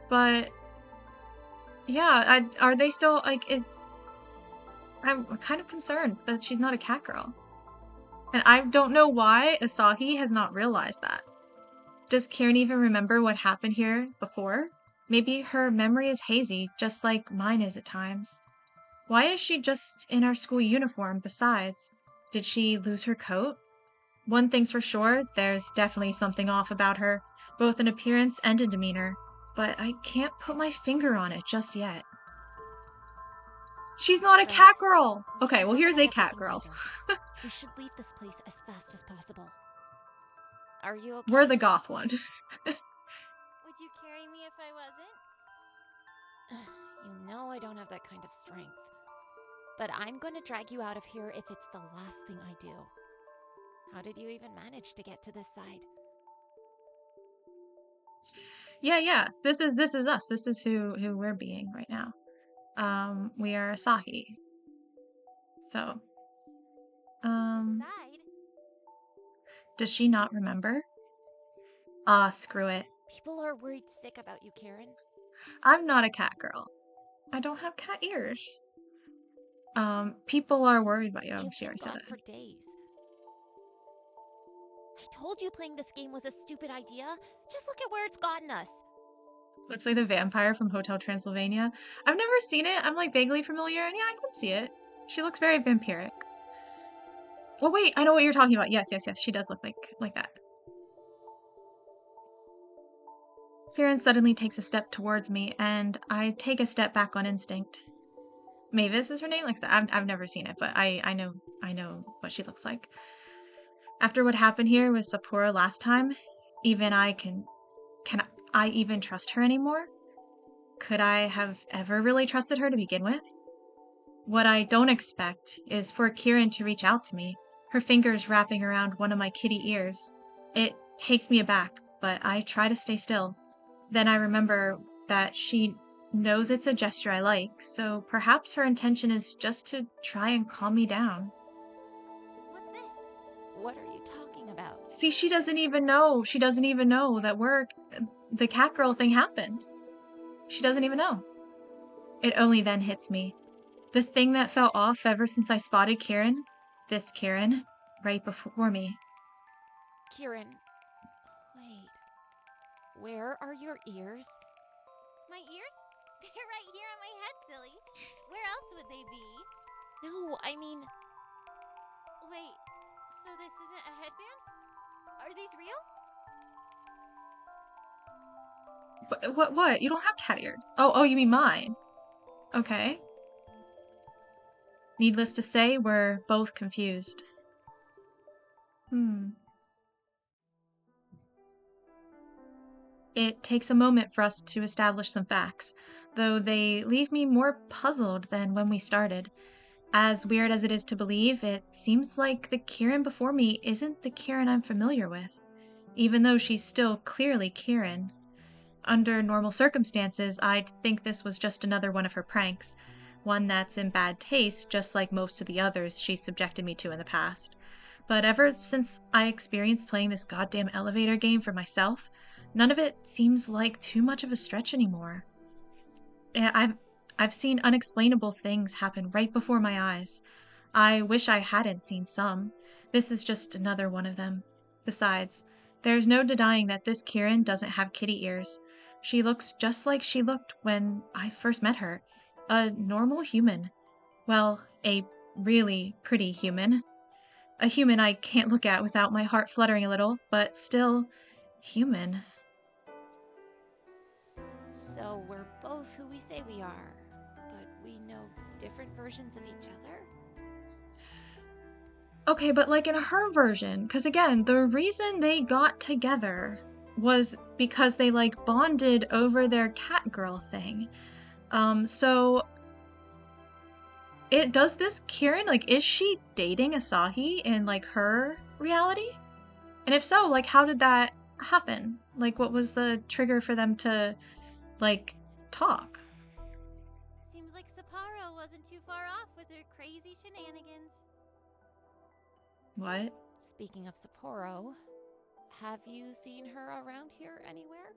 But yeah, are they still like I'm kind of concerned that she's not a cat girl, and I don't know why Asahi has not realized that. Does Kirin even remember what happened here before? Maybe her memory is hazy, just like mine is at times. Why is she just in our school uniform besides? Did she lose her coat? One thing's for sure, there's definitely something off about her, both in appearance and in demeanor, but I can't put my finger on it just yet. She's not a cat girl! Okay, well here's a cat girl. We should leave this place as fast as possible. Are you okay? We're the goth one. Would you carry me if I wasn't? You know I don't have that kind of strength. But I'm gonna drag you out of here if it's the last thing I do. How did you even manage to get to this side? Yes, this is us. This is who we're being right now. We are Asahi. So, Side? does she not remember? Ah, screw it. People are worried sick about you, Kirin. I'm not a cat girl. I don't have cat ears. People are worried about you. You've She been already said gone that. for days. I told you playing this game was a stupid idea. Just look at where it's gotten us. Looks like the vampire from Hotel Transylvania. I've never seen it. I'm like vaguely familiar, and yeah, I can see it. She looks very vampiric. Oh wait, I know what you're talking about. Yes. She does look like that. Kirin suddenly takes a step towards me, and I take a step back on instinct. Mavis is her name. Like I said, I've never seen it, but I know what she looks like. After what happened here with Sapporo last time, even can I even trust her anymore? Could I have ever really trusted her to begin with? What I don't expect is for Kirin to reach out to me, her fingers wrapping around one of my kitty ears. It takes me aback, but I try to stay still. Then I remember that she knows it's a gesture I like, so perhaps her intention is just to try and calm me down. What's this? What are you talking about? See, she doesn't even know. She doesn't even know that the catgirl thing happened. She doesn't even know. It only then hits me. The thing that fell off ever since I spotted Kirin, this Kirin, right before me. Kirin, wait. Where are your ears? My ears? They're right here on my head, silly. Where else would they be? No, I mean, Wait, so this isn't a headband? Are these real? What? You don't have cat ears. Oh, you mean mine. Okay. Needless to say, we're both confused. It takes a moment for us to establish some facts, though they leave me more puzzled than when we started. As weird as it is to believe, it seems like the Kirin before me isn't the Kirin I'm familiar with, even though she's still clearly Kirin. Under normal circumstances, I'd think this was just another one of her pranks, one that's in bad taste, just like most of the others she's subjected me to in the past. But ever since I experienced playing this goddamn elevator game for myself, none of it seems like too much of a stretch anymore. I've seen unexplainable things happen right before my eyes. I wish I hadn't seen some. This is just another one of them. Besides, there's no denying that this Kirin doesn't have kitty ears. She looks just like she looked when I first met her. A normal human. Well, a really pretty human. A human I can't look at without my heart fluttering a little, but still human. so we're both who we say we are, but we know different versions of each other? Okay, but like in her version, because again, the reason they got together was because they like bonded over their Catgirl thing. So it does this Kirin, like, is she dating Asahi in like her reality? And if so, like, how did that happen? Like, what was the trigger for them to like talk? Seems like Sapporo wasn't too far off with her crazy shenanigans. What? Speaking of Sapporo, have you seen her around here anywhere?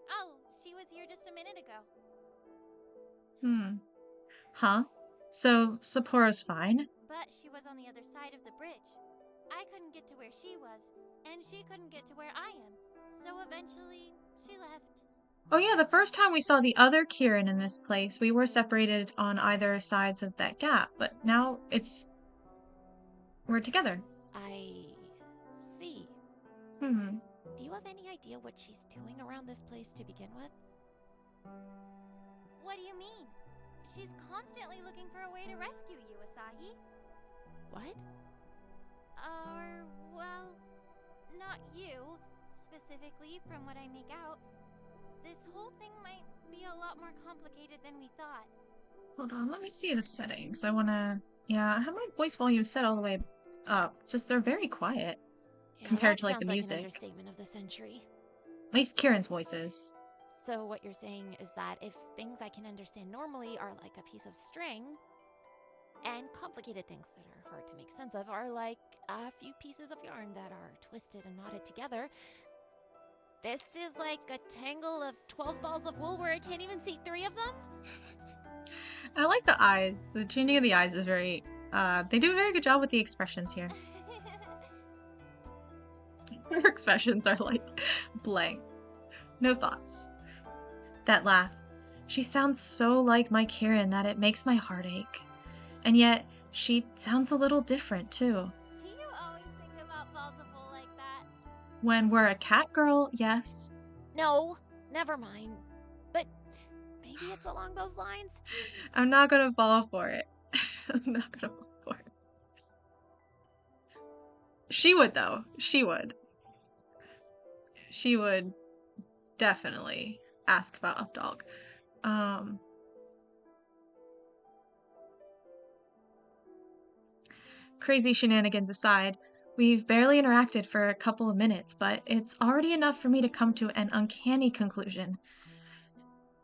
Oh, she was here just a minute ago. Huh? So Sapporo's fine? But she was on the other side of the bridge. I couldn't get to where she was, and she couldn't get to where I am. So eventually, she left. Oh yeah, the first time we saw the other Kirin in this place, we were separated on either sides of that gap, but now we're together. I see. Do you have any idea what she's doing around this place to begin with? What do you mean? She's constantly looking for a way to rescue you, Asahi. What? Well, not you, specifically from what I make out. This whole thing might be a lot more complicated than we thought. Hold on, let me see the settings. I have my voice volume set all the way up. It's just they're very quiet compared to like the music. Like an understatement of the century. At least Kirin's voice is. So what you're saying is that if things I can understand normally are like a piece of string, and complicated things that are hard to make sense of are like a few pieces of yarn that are twisted and knotted together, this is like a tangle of 12 balls of wool where I can't even see 3 of them? I like the eyes. The changing of the eyes is very they do a very good job with the expressions here. Her expressions are like blank. No thoughts. That laugh. She sounds so like my Kirin that it makes my heart ache. And yet, she sounds a little different too. Do you always think about balls of wool like that? When we're a cat girl, yes. No, never mind. But maybe it's along those lines? I'm not gonna fall for it. I'm not gonna fall for it. She would though. She would. She would definitely ask about Updog. Crazy shenanigans aside, we've barely interacted for a couple of minutes, but it's already enough for me to come to an uncanny conclusion.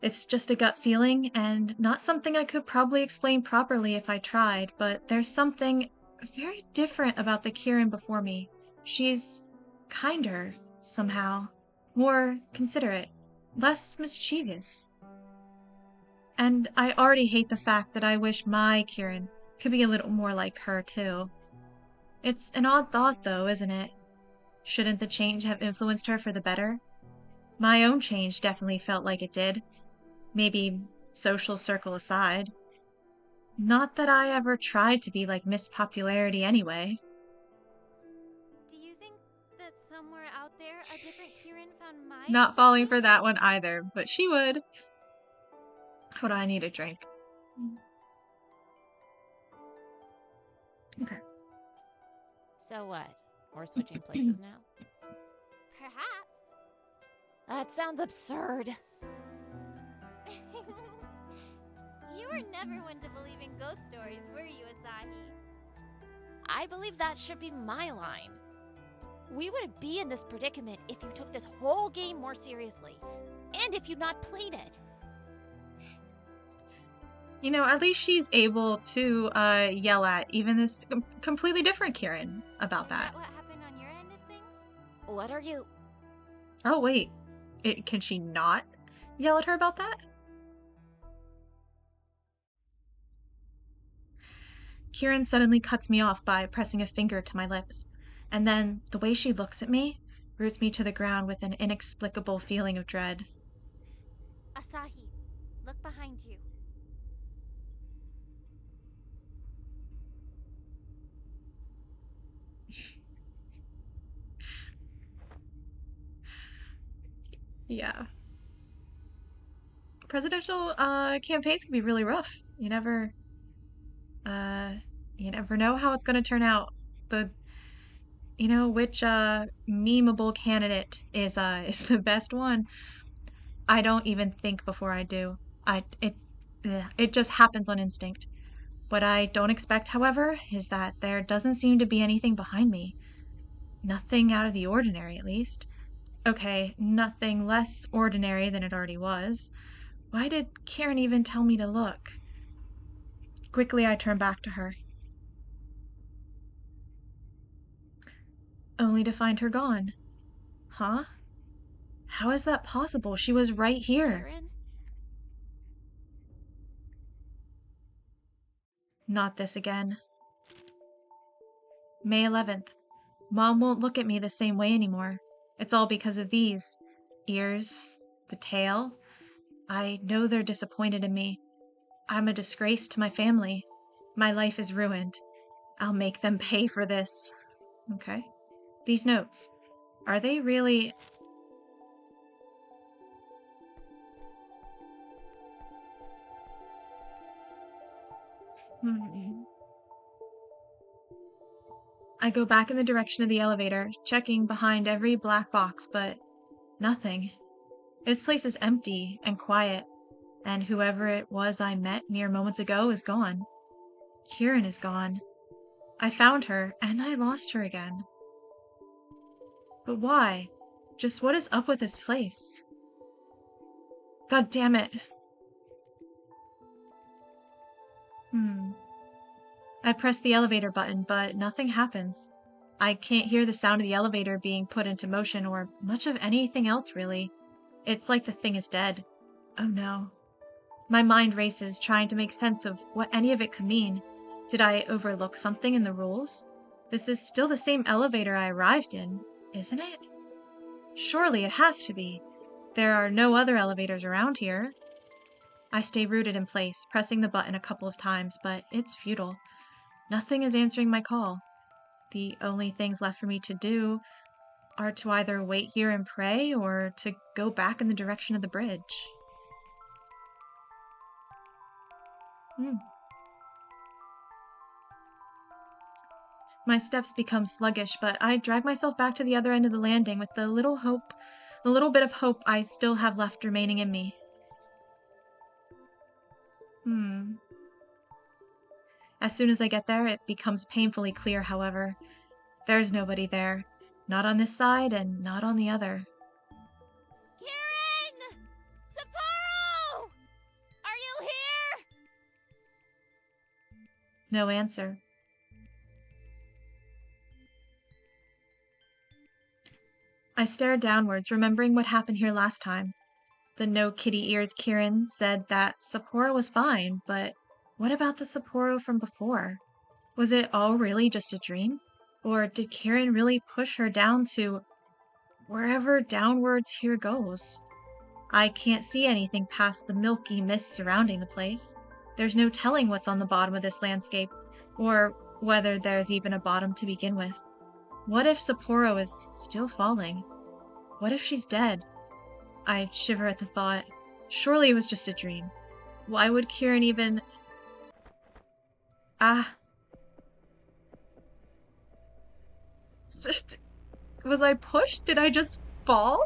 It's just a gut feeling, and not something I could probably explain properly if I tried, but there's something very different about the Kirin before me. She's kinder, somehow. More considerate. Less mischievous. And I already hate the fact that I wish my Kirin could be a little more like her, too. It's an odd thought, though, isn't it? Shouldn't the change have influenced her for the better? My own change definitely felt like it did. Maybe social circle aside. Not that I ever tried to be like Miss Popularity anyway. Do you think that somewhere out there a different Kirin found my Not falling Asahi? for that one either, but she would. Hold on, I need a drink. Okay. So what? We're switching places now? Perhaps. That sounds absurd. You were never one to believe in ghost stories, were you, Asahi? I believe that should be my line. We wouldn't be in this predicament if you took this whole game more seriously, and if you'd not played it. You know, at least she's able to yell at even this completely different Kirin about Is that. that what happened on your end of things? What are you? Oh, wait. Can she not yell at her about that? Kirin suddenly cuts me off by pressing a finger to my lips, and then the way she looks at me roots me to the ground with an inexplicable feeling of dread. Asahi, look behind you. Yeah. Presidential campaigns can be really rough. You never know how it's gonna turn out. Which memeable candidate is is the best one. I don't even think before I do. It just happens on instinct. What I don't expect, however, is that there doesn't seem to be anything behind me. Nothing out of the ordinary, at least. Okay, nothing less ordinary than it already was. Why did Kirin even tell me to look? Quickly, I turn back to her, only to find her gone. Huh? How is that possible? She was right here. Kirin? Not this again. May 11th. Mom won't look at me the same way anymore. It's all because of these ears, the tail. I know they're disappointed in me. I'm a disgrace to my family. My life is ruined. I'll make them pay for this. Okay. These notes. Are they really... I go back in the direction of the elevator, checking behind every black box, but nothing. This place is empty and quiet, and whoever it was I met mere moments ago is gone. Kirin is gone. I found her, and I lost her again. But why? Just what is up with this place? God damn it. I press the elevator button, but nothing happens. I can't hear the sound of the elevator being put into motion or much of anything else, really. It's like the thing is dead. Oh no. My mind races, trying to make sense of what any of it could mean. Did I overlook something in the rules? This is still the same elevator I arrived in, isn't it? Surely it has to be. There are no other elevators around here. I stay rooted in place, pressing the button a couple of times, but it's futile. Nothing is answering my call. The only things left for me to do are to either wait here and pray or to go back in the direction of the bridge. My steps become sluggish, but I drag myself back to the other end of the landing with the little bit of hope I still have left remaining in me. As soon as I get there, it becomes painfully clear, however. There's nobody there. Not on this side and not on the other. Kirin! Sapporo! Are you here? No answer. I stare downwards, remembering what happened here last time. The no kitty ears Kirin said that Sapporo was fine, but what about the Sapporo from before? Was it all really just a dream? Or did Kirin really push her down to wherever downwards here goes? I can't see anything past the milky mist surrounding the place. There's no telling what's on the bottom of this landscape, or whether there's even a bottom to begin with. What if Sapporo is still falling? What if she's dead? I shiver at the thought. Surely it was just a dream. Why would Kirin even... Ah. Just... Was I pushed? Did I just fall?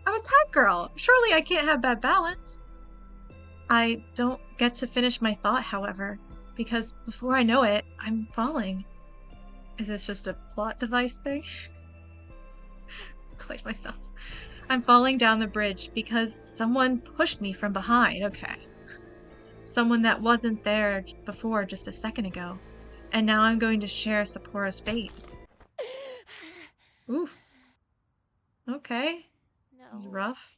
I'm a cat girl. Surely I can't have bad balance. I don't get to finish my thought, however, because before I know it, I'm falling. Is this just a plot device thing? Collect myself. I'm falling down the bridge because someone pushed me from behind. Okay. Someone that wasn't there before just a second ago. And now I'm going to share Sapporo's fate. Oof. Okay. No. It's rough.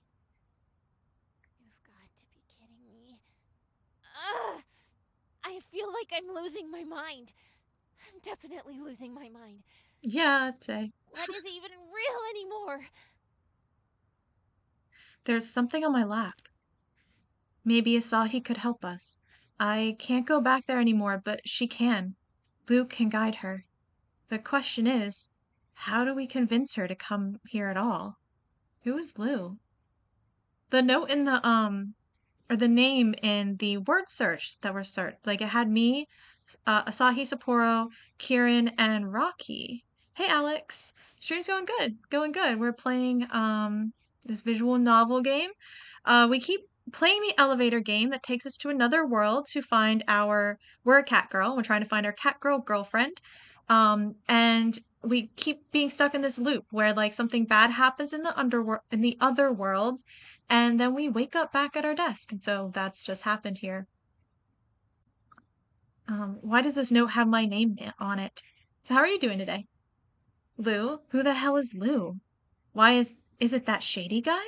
You've got to be kidding me. I feel like I'm losing my mind. I'm definitely losing my mind. Yeah, I'd say. What is even real anymore? There's something on my lap. Maybe Asahi could help us. I can't go back there anymore, but she can. Luke can guide her. The question is, how do we convince her to come here at all? Who is Lou? The note in the, or the name in the word search that was searched, like it had me, Asahi Sapporo, Kirin, and Rocky. Hey Alex, stream's going good, going good. We're playing this visual novel game. We keep playing the elevator game that takes us to another world to find we're a cat girl. We're trying to find our cat girl girlfriend. And we keep being stuck in this loop where like something bad happens in the other world, and then we wake up back at our desk. And so that's just happened here. Why does this note have my name on it? So how are you doing today? Lou? Who the hell is Lou? Why is it that shady guy?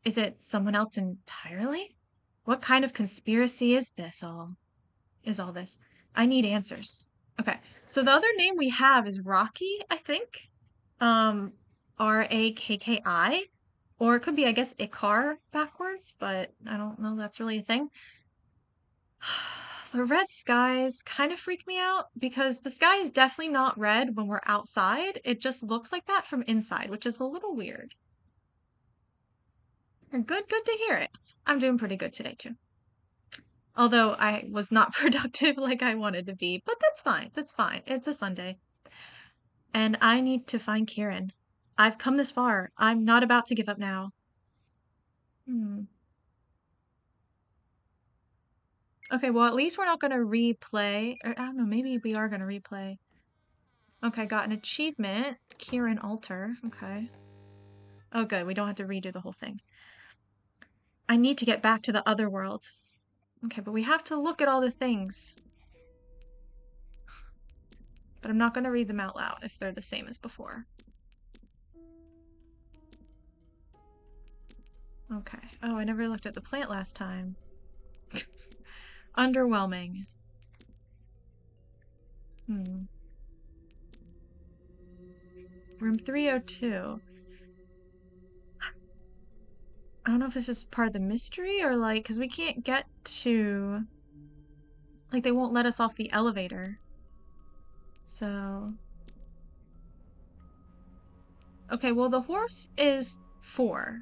Is it someone else entirely? What kind of conspiracy is all this? I need answers. Okay, so the other name we have is Rocky, I think. Rakki. Or it could be, I guess, Ikar backwards, but I don't know if that's really a thing. The red skies kind of freak me out because the sky is definitely not red when we're outside. It just looks like that from inside, which is a little weird. Good to hear it. I'm doing pretty good today, too. Although I was not productive like I wanted to be, but that's fine. That's fine. It's a Sunday. And I need to find Kirin. I've come this far. I'm not about to give up now. Okay, well, at least we're not going to replay. Or, I don't know, maybe we are going to replay. Okay, got an achievement. Kirin altar. Okay. Oh, good. We don't have to redo the whole thing. I need to get back to the other world. Okay, but we have to look at all the things. But I'm not going to read them out loud if they're the same as before. Okay. Oh, I never looked at the plant last time. Underwhelming. Room 302. I don't know if this is part of the mystery or like, because we can't get to, like they won't let us off the elevator. So. Okay, well the horse is 4.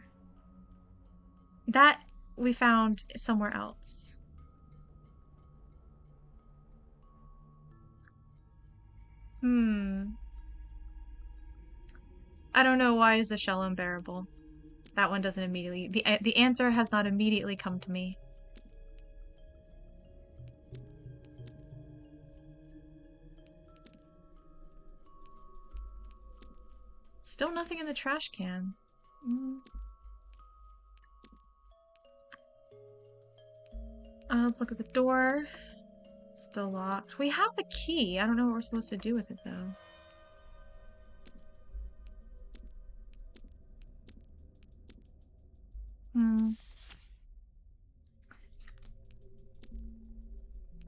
That we found somewhere else. I don't know, why is the shell unbearable? That one doesn't immediately... The answer has not immediately come to me. Still nothing in the trash can. Let's look at the door. Still locked. We have the key. I don't know what we're supposed to do with it, though.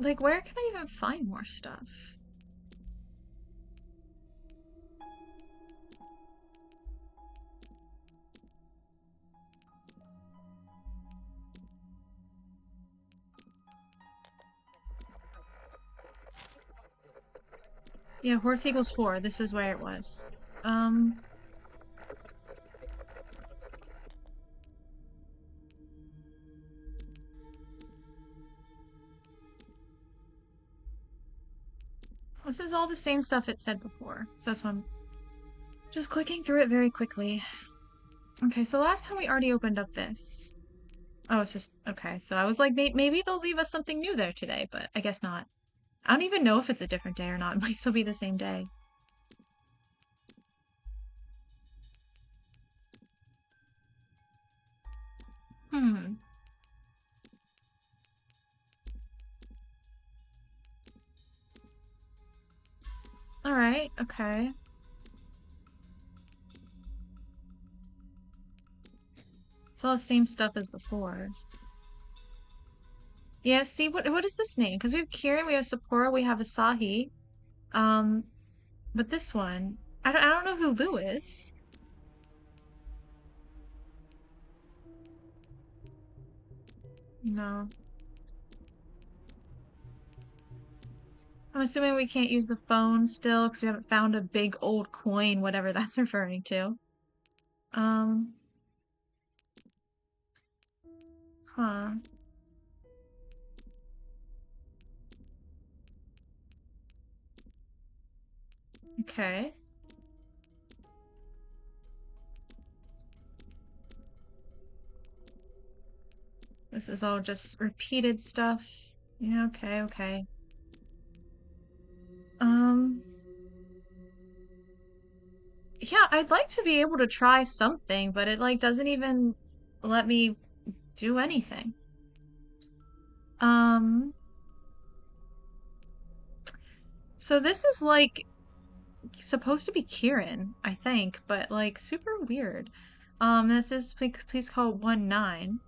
Like, where can I even find more stuff? Yeah, horse equals 4. This is where it was. This is all the same stuff it said before. So that's why I'm just clicking through it very quickly. Okay, so last time we already opened up this. Oh, it's just, okay. So I was like, maybe they'll leave us something new there today, but I guess not. I don't even know if it's a different day or not. It might still be the same day. Hmm. Alright, okay. It's all the same stuff as before. Yeah, see, what is this name? Because we have Kirin, we have Sapporo, we have Asahi. But this one, I don't know who Lou is. No. I'm assuming we can't use the phone still because we haven't found a big old coin, whatever that's referring to. Huh. Okay. This is all just repeated stuff. Yeah, okay, okay. Yeah, I'd like to be able to try something, but it like doesn't even let me do anything. So this is like supposed to be Kirin, I think, but like super weird. This is please call 19.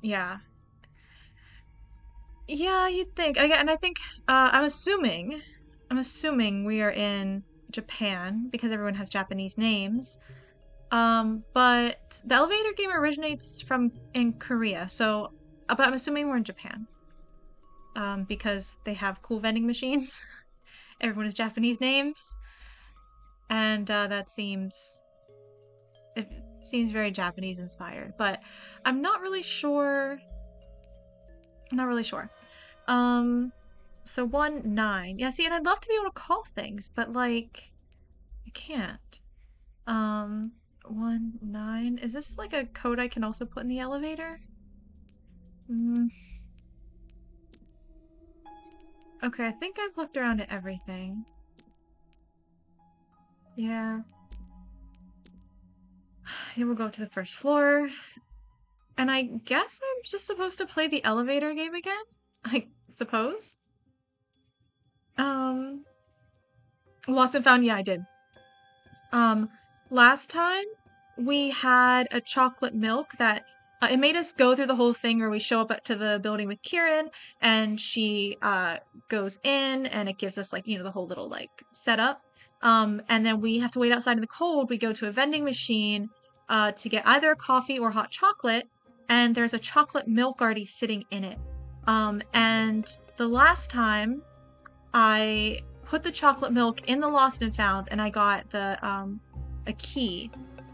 Yeah. Yeah, you'd think. And I think I'm assuming we are in Japan because everyone has Japanese names. But the elevator game originates from in Korea, so but I'm assuming we're in Japan. Because they have cool vending machines. Everyone has Japanese names, and that seems very Japanese inspired. But I'm not really sure. Not really sure. So 19. Yeah, see, and I'd love to be able to call things, but like, I can't. 19. Is this like a code I can also put in the elevator? Okay, I think I've looked around at everything. Yeah. Here we'll go to the first floor. And I guess I'm just supposed to play the elevator game again? I suppose? Lost and found, yeah, I did. Last time we had a chocolate milk that it made us go through the whole thing where we show up to the building with Kirin and she goes in and it gives us like, the whole little like setup. And then we have to wait outside in the cold. We go to a vending machine to get either a coffee or hot chocolate, and there's a chocolate milk already sitting in it. And the last time I put the chocolate milk in the lost and found and I got the a key.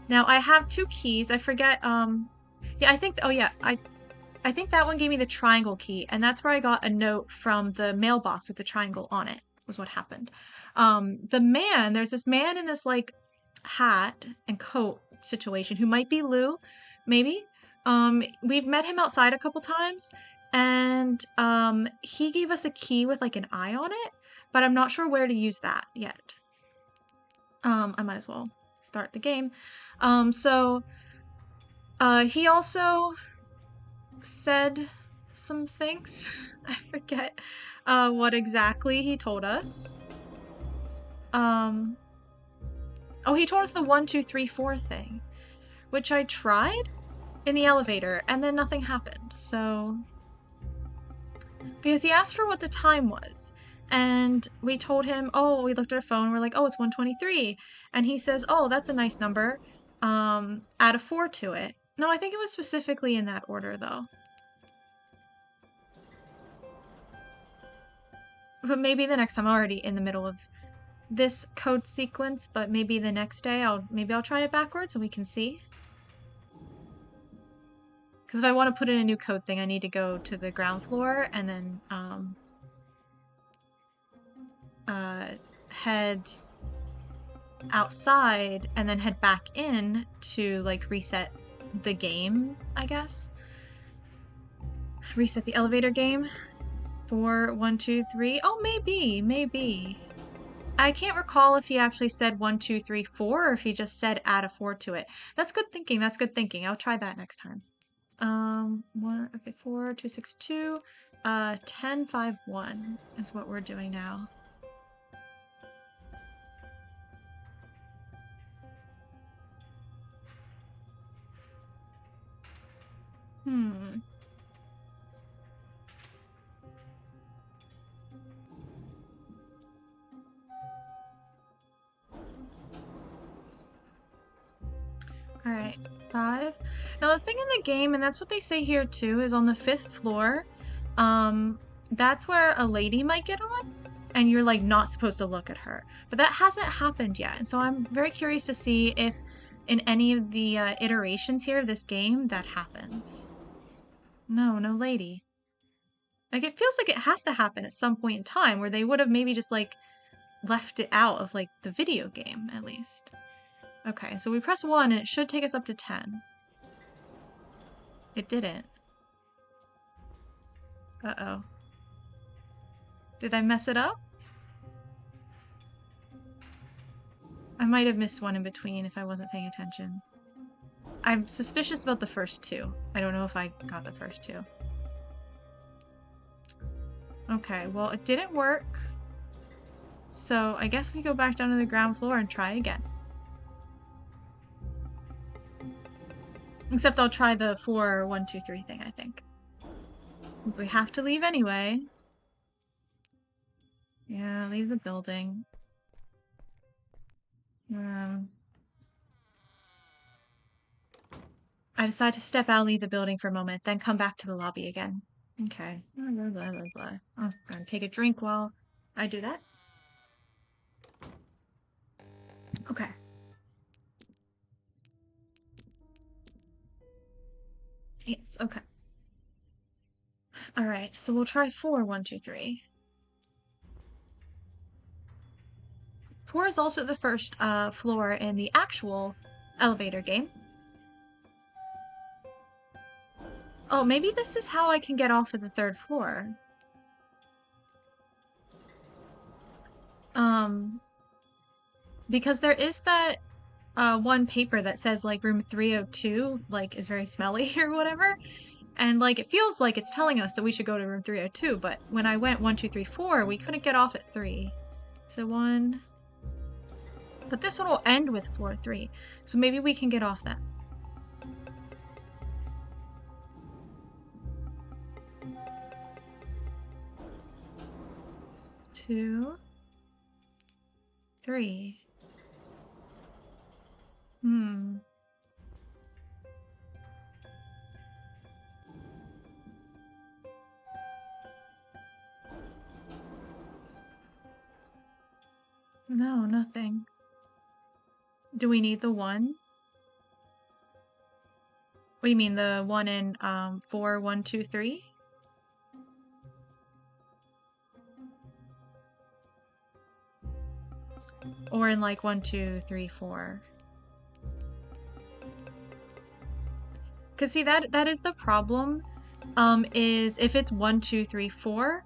Now I have 2 keys. I forget yeah, I think I think that one gave me the triangle key, and that's where I got a note from the mailbox with the triangle on it, was what happened. There's this man in this like hat and coat situation who might be Lou, maybe. We've met him outside a couple times, and he gave us a key with like an eye on it, but I'm not sure where to use that yet. I might as well start the game. He also said some things. I forget what exactly he told us. He told us the 1, 2, 3, 4 thing, which I tried in the elevator, and then nothing happened. So Because he asked for what the time was. And we told him, oh, we looked at our phone, we're like, oh, it's 1:23. And he says, oh, that's a nice number. Add a 4 to it. No, I think it was specifically in that order, though. But maybe the next time, I'm already in the middle of this code sequence, but maybe the next day I'll try it backwards and we can see. Because if I want to put in a new code thing, I need to go to the ground floor and then head outside and then head back in to like reset the game, I guess. Reset the elevator game. 4, 1, 2, 3. Oh, maybe. I can't recall if he actually said 1, 2, 3, 4 or if he just said add a 4 to it. That's good thinking. I'll try that next time. 4, 2, 6, 2, 10, 5, 1 is what we're doing now. Alright, 5. Now the thing in the game, and that's what they say here too, is on the 5th floor, that's where a lady might get on, and you're like not supposed to look at her. But that hasn't happened yet, and so I'm very curious to see if in any of the iterations here of this game that happens. No lady. Like, it feels like it has to happen at some point in time where they would have maybe just like left it out of like the video game at least. Okay, so we press 1 and it should take us up to 10. It didn't. Uh-oh. Did I mess it up? I might have missed one in between if I wasn't paying attention. I'm suspicious about the first 2. I don't know if I got the first 2. Okay, well, it didn't work. So I guess we go back down to the ground floor and try again. Except I'll try the 4, 1, 2, 3 thing, I think. Since we have to leave anyway. Yeah, leave the building. I decide to step out, leave the building for a moment, then come back to the lobby again. Okay. Blah, blah, blah, blah. I'm gonna take a drink while I do that. Okay. Yes, okay. Alright, so we'll try 4, 1, 2, 3. 4 is also the first floor in the actual elevator game. Oh, maybe this is how I can get off of the 3rd floor. Because there is that one paper that says like room 302 like is very smelly or whatever, and like it feels like it's telling us that we should go to room 302, but when I went 1, 2, 3, 4, we couldn't get off at 3. So 1, but this one will end with floor 3, so maybe we can get off that. 2, 3. No, nothing. Do we need the 1? What do you mean, the 1 in 4, 1, 2, 3? Or in like 1, 2, 3, 4? Cause see, that is the problem. Is if it's 1, 2, 3, 4,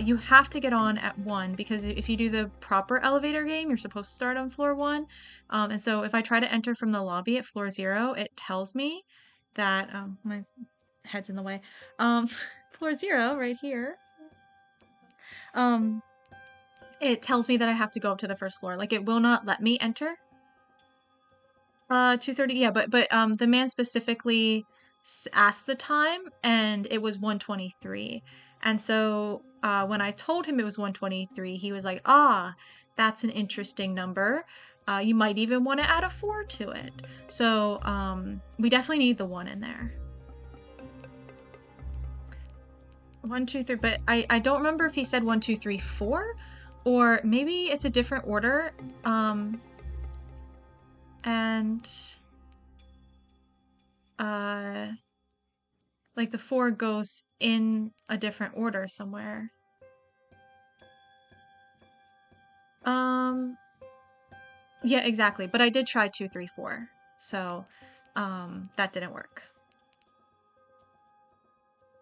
you have to get on at 1, because if you do the proper elevator game, you're supposed to start on floor 1. And so if I try to enter from the lobby at floor 0, it tells me that my head's in the way. Floor 0 right here. It tells me that I have to go up to the 1st floor. Like, it will not let me enter. 2:30, yeah, but the man specifically asked the time, and it was 1:23. And so when I told him it was 123, he was like, ah, that's an interesting number. You might even want to add a 4 to it. So we definitely need the 1 in there. 1, 2, 3, but I don't remember if he said 1, 2, 3, 4, or maybe it's a different order. And like the 4 goes in a different order somewhere. Yeah, exactly. But I did try 2, 3, 4, so that didn't work.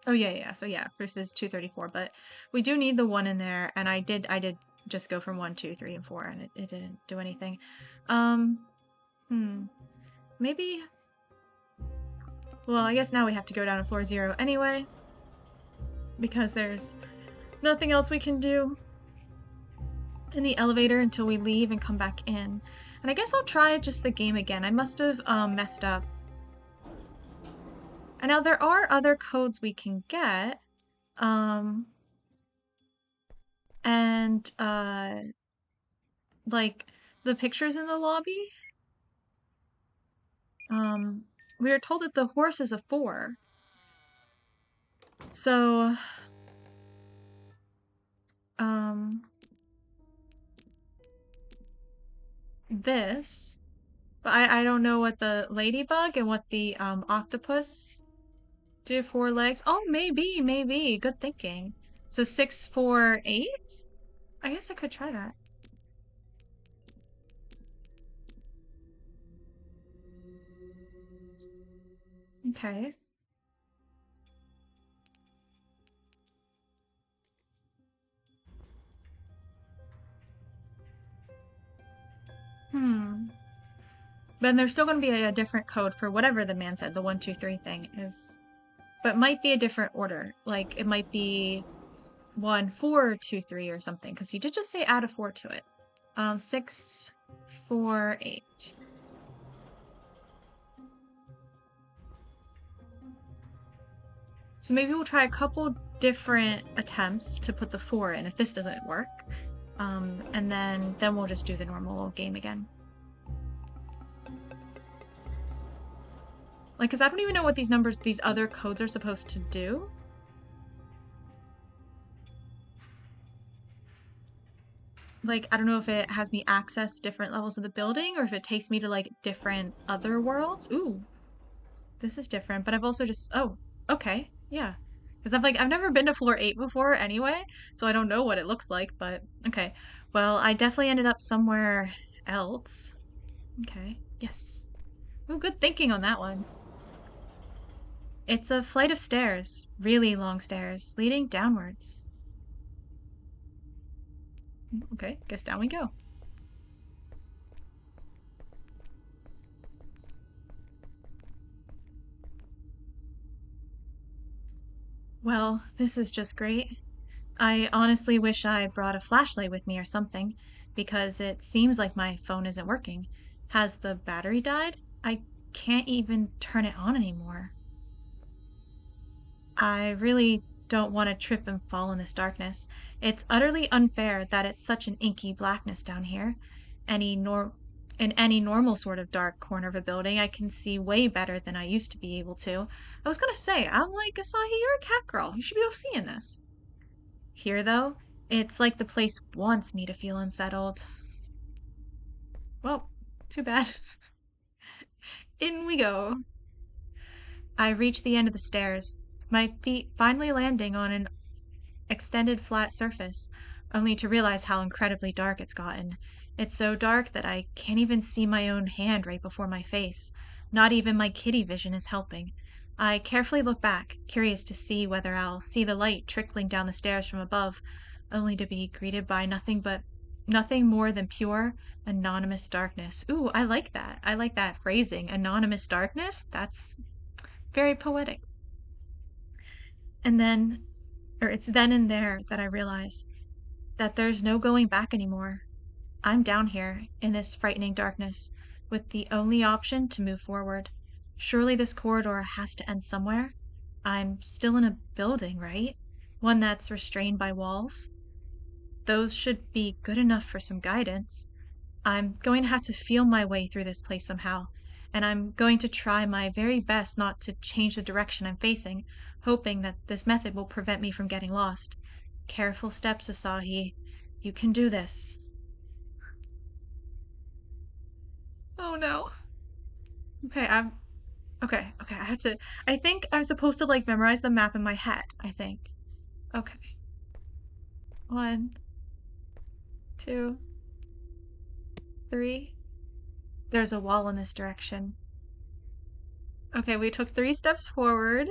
Oh yeah. So yeah, Frif is 234, but we do need the 1 in there, and I did just go from 1, 2, 3, and 4, and it didn't do anything. Maybe. Well, I guess now we have to go down to floor 0 anyway, because there's nothing else we can do in the elevator until we leave and come back in. And I guess I'll try just the game again. I must have messed up. And now there are other codes we can get. And like the pictures in the lobby. We were told that the horse is a 4. So this, but I don't know what the ladybug and what the octopus do. 4 legs. Oh, maybe. Good thinking. So 6, 4, 8? I guess I could try that. Okay. But there's still going to be a different code for whatever the man said, the 1, 2, 3 thing is. But might be a different order. Like, it might be 1, 4, 2, 3 or something. Because he did just say add a 4 to it. 6, 4, 8. So maybe we'll try a couple different attempts to put the 4 in if this doesn't work. And then we'll just do the normal game again. Like, because I don't even know what these other codes are supposed to do. Like, I don't know if it has me access different levels of the building or if it takes me to, like, different other worlds. Ooh, this is different, but I've also just, oh, okay, yeah. Because I've never been to floor 8 before anyway, so I don't know what it looks like, but okay. Well, I definitely ended up somewhere else. Okay, yes. Ooh, good thinking on that one. It's a flight of stairs, really long stairs, leading downwards. Okay, guess down we go. Well, this is just great. I honestly wish I brought a flashlight with me or something, because it seems like my phone isn't working. Has the battery died? I can't even turn it on anymore. I really don't want to trip and fall in this darkness. It's utterly unfair that it's such an inky blackness down here. In any normal sort of dark corner of a building, I can see way better than I used to be able to. I was gonna say, I'm like, Asahi, you're a cat girl. You should be able to see in this. Here, though, it's like the place wants me to feel unsettled. Well, too bad. In we go. I reach the end of the stairs, my feet finally landing on an extended flat surface, only to realize how incredibly dark it's gotten. It's so dark that I can't even see my own hand right before my face. Not even my kitty vision is helping. I carefully look back, curious to see whether I'll see the light trickling down the stairs from above, only to be greeted by nothing more than pure, anonymous darkness. Ooh, I like that. I like that phrasing. Anonymous darkness? That's very poetic. And then, or it's then and there that I realize that there's no going back anymore. I'm down here in this frightening darkness with the only option to move forward. Surely this corridor has to end somewhere. I'm still in a building, right? one that's restrained by walls. Those should be good enough for some guidance. I'm going to have to feel my way through this place somehow, and I'm going to try my very best not to change the direction I'm facing, hoping that this method will prevent me from getting lost. Careful steps, Asahi. You can do this. Oh no. Okay, okay, I think I'm supposed to like memorize the map in my head, I think. Okay. 1, 2, 3. There's a wall in this direction. Okay, we took 3 steps forward,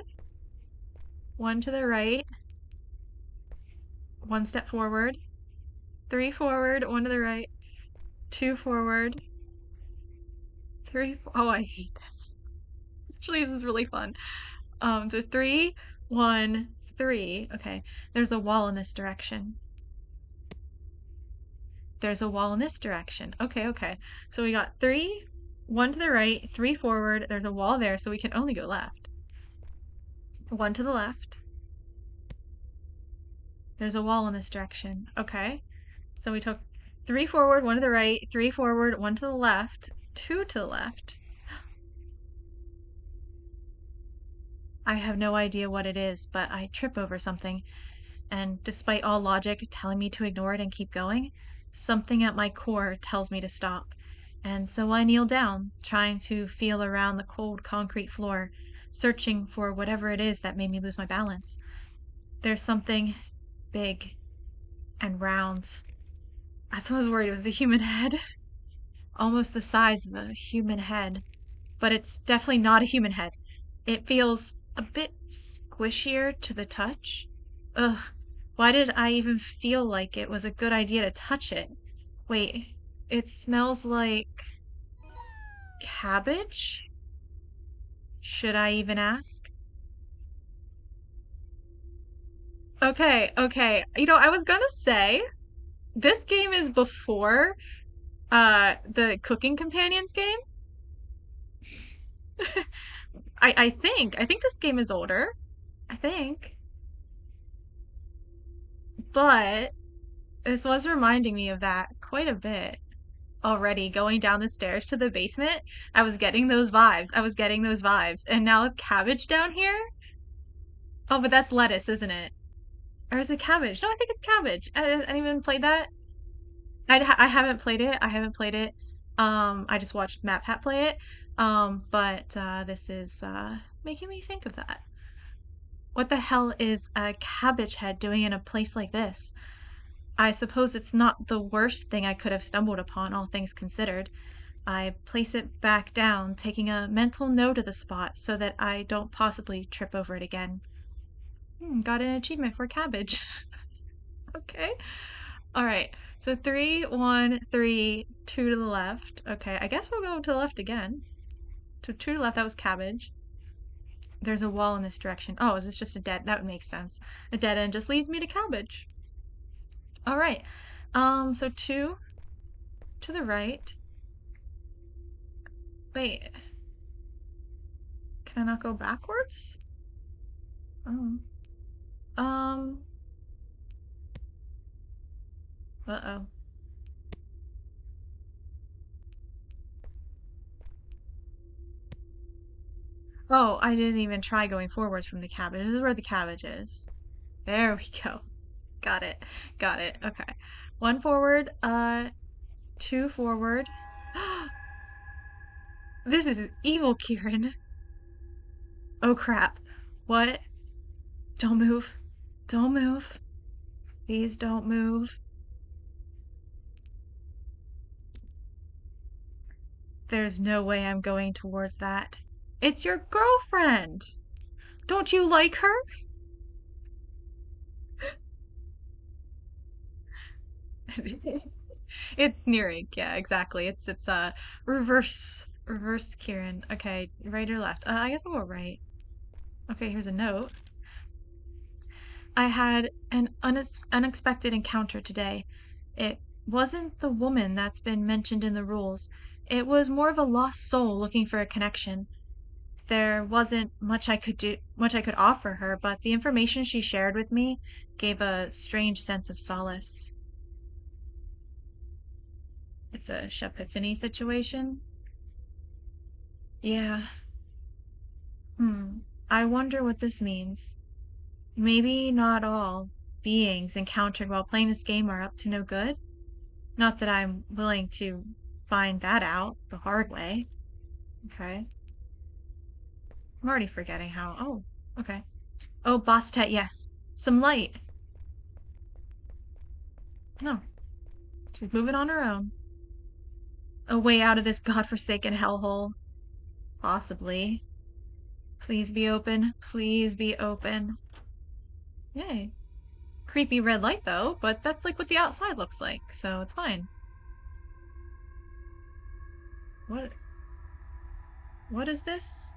1 to the right, 1 step forward, 3 forward, 1 to the right, 2 forward, 3. Oh, I hate this. Actually, this is really fun. So 3, 1, 3. Okay, there's a wall in this direction. There's a wall in this direction. Okay. So we got 3, 1 to the right, 3 forward. There's a wall there, so we can only go left. 1 to the left. There's a wall in this direction. Okay. So we took 3 forward, 1 to the right, 3 forward, 1 to the left, 2 to the left. I have no idea what it is, but I trip over something, and despite all logic telling me to ignore it and keep going, something at my core tells me to stop. And so I kneel down, trying to feel around the cold concrete floor, searching for whatever it is that made me lose my balance. There's something big and round. That's what I was worried it was a human head. Almost the size of a human head. But it's definitely not a human head. It feels a bit squishier to the touch. Ugh, why did I even feel like it was a good idea to touch it? Wait, it smells like cabbage? Should I even ask? Okay. I was gonna say, this game is before the Cooking Companions game. I think this game is older. I think. But this was reminding me of that quite a bit already. Going down the stairs to the basement, I was getting those vibes. And now cabbage down here? Oh, but that's lettuce, isn't it? Or is it cabbage? No, I think it's cabbage. I didn't even play that. I haven't played it. I just watched MatPat play it. But this is making me think of that. What the hell is a cabbage head doing in a place like this? I suppose it's not the worst thing I could have stumbled upon, all things considered. I place it back down, taking a mental note of the spot so that I don't possibly trip over it again. Got an achievement for cabbage. Okay. All right. So 3, 1, 3, 2 to the left. Okay, I guess I'll go to the left again. So 2 to the left, that was cabbage. There's a wall in this direction. Oh, is this just a dead? That would make sense. A dead end just leads me to cabbage. All right. So 2 to the right. Wait. Can I not go backwards? Oh. Uh-oh. Oh, I didn't even try going forwards from the cabbage. This is where the cabbage is. There we go. Got it. Okay. 1 forward, 2 forward. This is evil, Kirin. Oh crap. What? Don't move. Don't move. Please don't move. There's no way I'm going towards that. It's your girlfriend! Don't you like her? It's Nerig, yeah, exactly. It's reverse Kirin. Okay, right or left? I guess I'll go right. Okay, here's a note. I had an unexpected encounter today. It wasn't the woman that's been mentioned in the rules. It was more of a lost soul looking for a connection. there wasn't much I could offer her, but the information she shared with me gave a strange sense of solace. It's a Shepiphany situation. Yeah. Hmm. I wonder what this means. Maybe not all beings encountered while playing this game are up to no good. Not that I'm willing to find that out the hard way. Okay. I'm already forgetting how. Oh, okay. Oh, Bostet, yes. Some light. No. She's moving on her own. A way out of this godforsaken hellhole. Possibly. Please be open. Please be open. Yay. Creepy red light, though, but that's like what the outside looks like, so it's fine. What? What is this?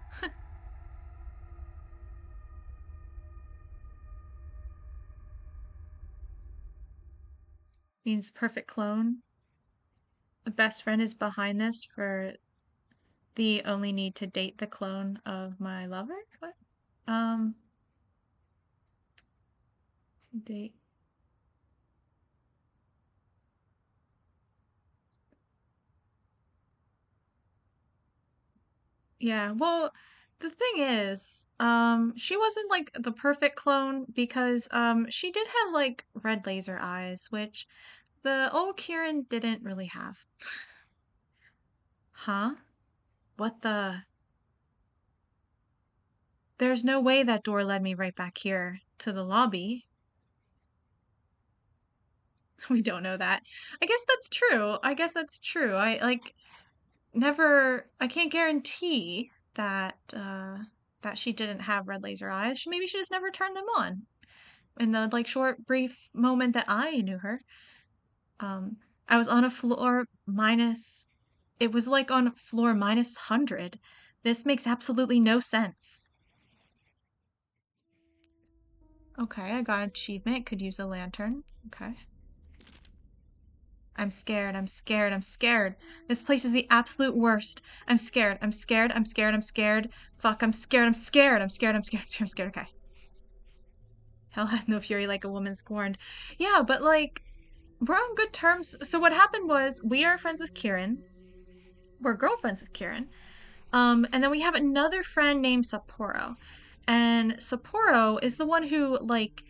Means perfect clone. The best friend is behind this for the only need to date the clone of my lover? What? Um, date. Yeah, well, the thing is, she wasn't like the perfect clone because she did have like red laser eyes, which the old Kirin didn't really have. Huh? What the? There's no way that door led me right back here to the lobby. We don't know that. I guess that's true. I guess that's true. I like never I can't guarantee that that she didn't have red laser eyes. Maybe she just never turned them on in the like short brief moment that I knew her. Um I was on a floor minus it was like on floor minus 100. This makes absolutely no sense. Okay, I got an achievement. Could use a lantern. Okay. I'm scared. I'm scared. I'm scared. This place is the absolute worst. I'm scared. I'm scared. I'm scared. I'm scared. Fuck, I'm scared. I'm scared. I'm scared. I'm scared. I'm scared. I'm scared. Okay. Hell hath no fury like a woman scorned. Yeah, but like, we're on good terms. So what happened was we are friends with Kirin. We're girlfriends with Kirin. And then we have another friend named Sapporo. And Sapporo is the one who like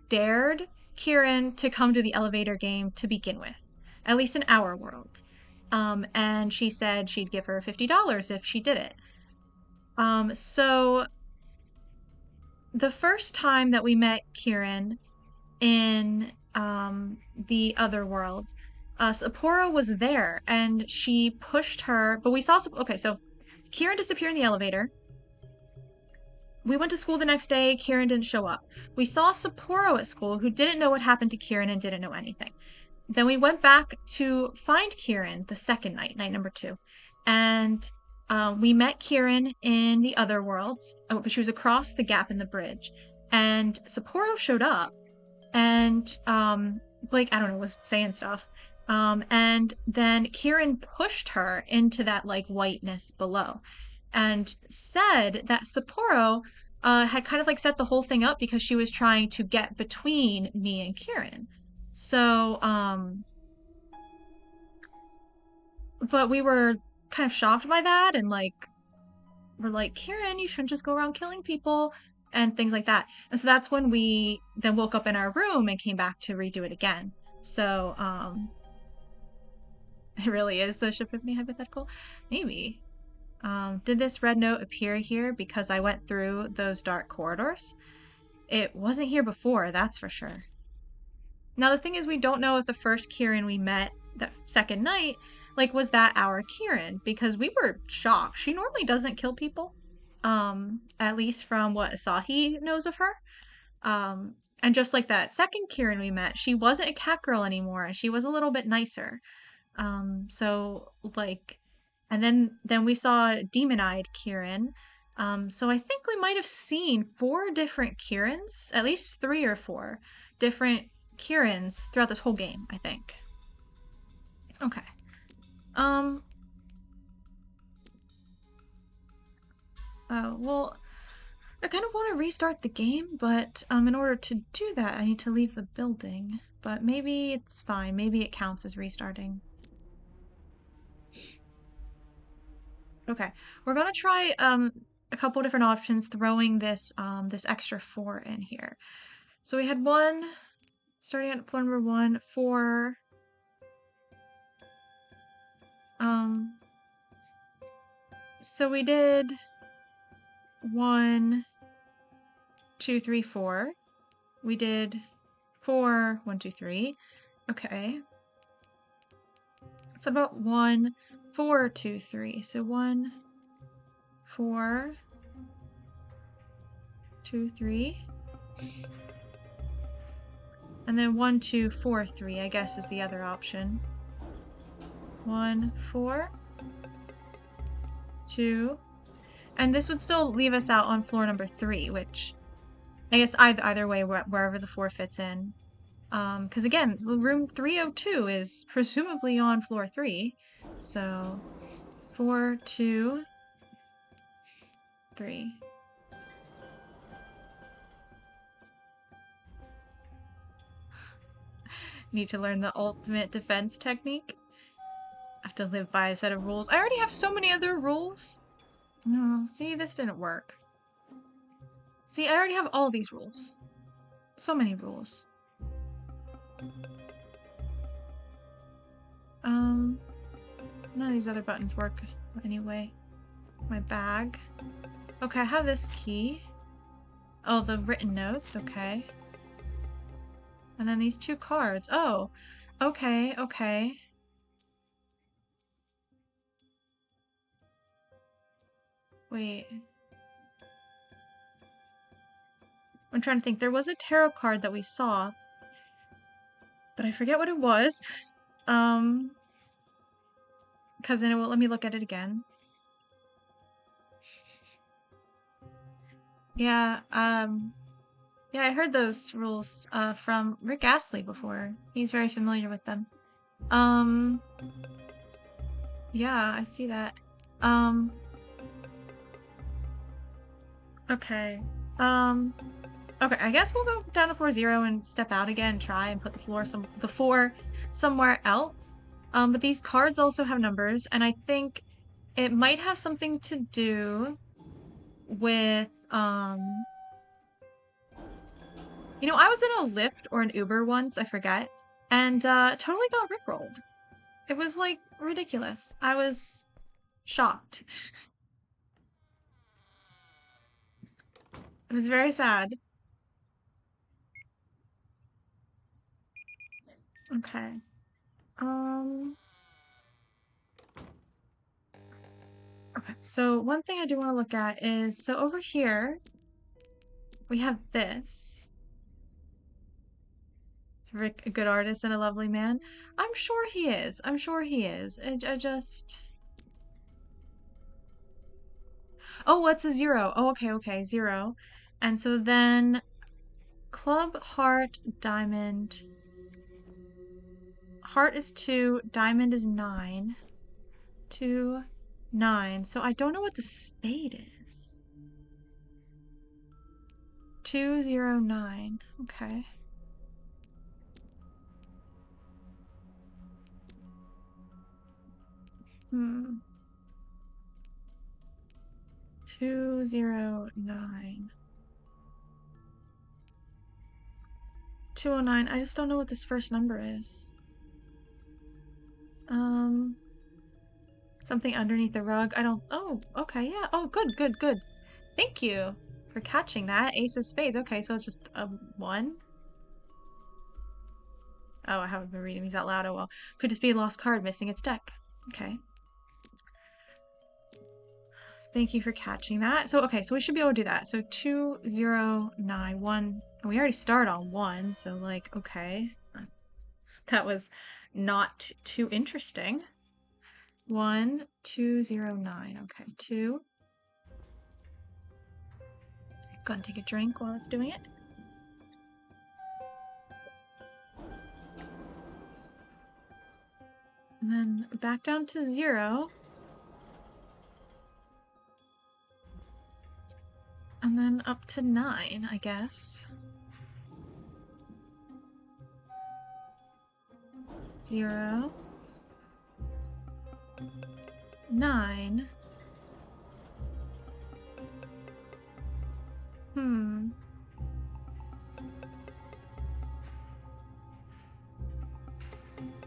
dared Kirin to come to the elevator game to begin with, at least in our world. And she said she'd give her $50 if she did it. So the first time that we met Kirin in the other world, Sapporo was there and she pushed her, but we saw, okay, so Kirin disappeared in the elevator. We went to school the next day. Kirin didn't show up. We saw Sapporo at school, who didn't know what happened to Kirin and didn't know anything. Then we went back to find Kirin the second night, night number 2. And we met Kirin in the other world. But she was across the gap in the bridge. And Sapporo showed up and, like, I don't know, was saying stuff. And then Kirin pushed her into that, like, whiteness below and said that Sapporo had kind of like set the whole thing up because she was trying to get between me and Kirin. So, but we were kind of shocked by that and like, we're like, Kirin, you shouldn't just go around killing people and things like that. And so that's when we then woke up in our room and came back to redo it again. So, it really is the Shipiphany hypothetical? Maybe. Did this red note appear here because I went through those dark corridors? It wasn't here before, that's for sure. Now, the thing is, we don't know if the first Kirin we met that second night, like, was that our Kirin? Because we were shocked. She normally doesn't kill people, at least from what Asahi knows of her. And just like that second Kirin we met, she wasn't a cat girl anymore, and she was a little bit nicer. So, like, and then we saw demon-eyed Kirin. So I think we might have seen 4 different Kirins, at least 3 or 4 different Kirins throughout this whole game, I think. Okay. Oh, well, I kind of want to restart the game, but in order to do that, I need to leave the building. But maybe it's fine. Maybe it counts as restarting. Okay, we're gonna try a couple different options, throwing this extra 4 in here. So we had one starting at floor number 1 for so we did 1, 2, 3, 4. We did 4, 1, 2, 3. Okay. So about 1, 4, 2, 3. So 1, 4, 2, 3. And then 1, 2, 4, 3, I guess, is the other option. 1, 4, 2. And this would still leave us out on floor number 3, which I guess either way, wherever the 4 fits in. Because again, room 302 is presumably on floor 3. So 4, 2, 3. Need to learn the ultimate defense technique. I have to live by a set of rules. I already have so many other rules. No, see, this didn't work. See, I already have all these rules. So many rules. None of these other buttons work anyway. My bag. Okay, I have this key. Oh, the written notes, okay. And then these 2 cards. Oh, okay, okay. Wait. I'm trying to think. There was a tarot card that we saw, but I forget what it was. Because then it won't let me look at it again. Yeah, yeah, I heard those rules from Rick Astley before. He's very familiar with them. Yeah, I see that. Okay. Okay, I guess we'll go down to floor 0 and step out again and try and put the 4 somewhere else. But these cards also have numbers, and I think it might have something to do with, you know, I was in a Lyft or an Uber once, I forget, and totally got rickrolled. It was, like, ridiculous. I was shocked. It was very sad. Okay. Okay, so one thing I do want to look at is, so over here, we have this. Rick, a good artist and a lovely man. I'm sure he is. I'm sure he is. I just... Oh, what's a 0? Oh, okay, okay, 0. And so then club, heart, diamond. Heart is 2, diamond is 9. 2, 9. So I don't know what the spade is. 2, 0, 9. Okay. Hmm. 2, 0, 9. 209. I just don't know what this first number is. Something underneath the rug. I don't... Oh, okay, yeah. Oh, good, good, good. Thank you for catching that. Ace of spades. Okay, so it's just a 1. Oh, I haven't been reading these out loud. Oh, well. Could just be a lost card missing its deck. Okay. Thank you for catching that. So, okay, so we should be able to do that. So 2, 0, 9, 1. And we already start on 1, so, like, okay. That was not too interesting. 1, 2, 0, 9. Okay, 2. Gonna take a drink while it's doing it. And then back down to 0. then up to 9, I guess. 0, 9.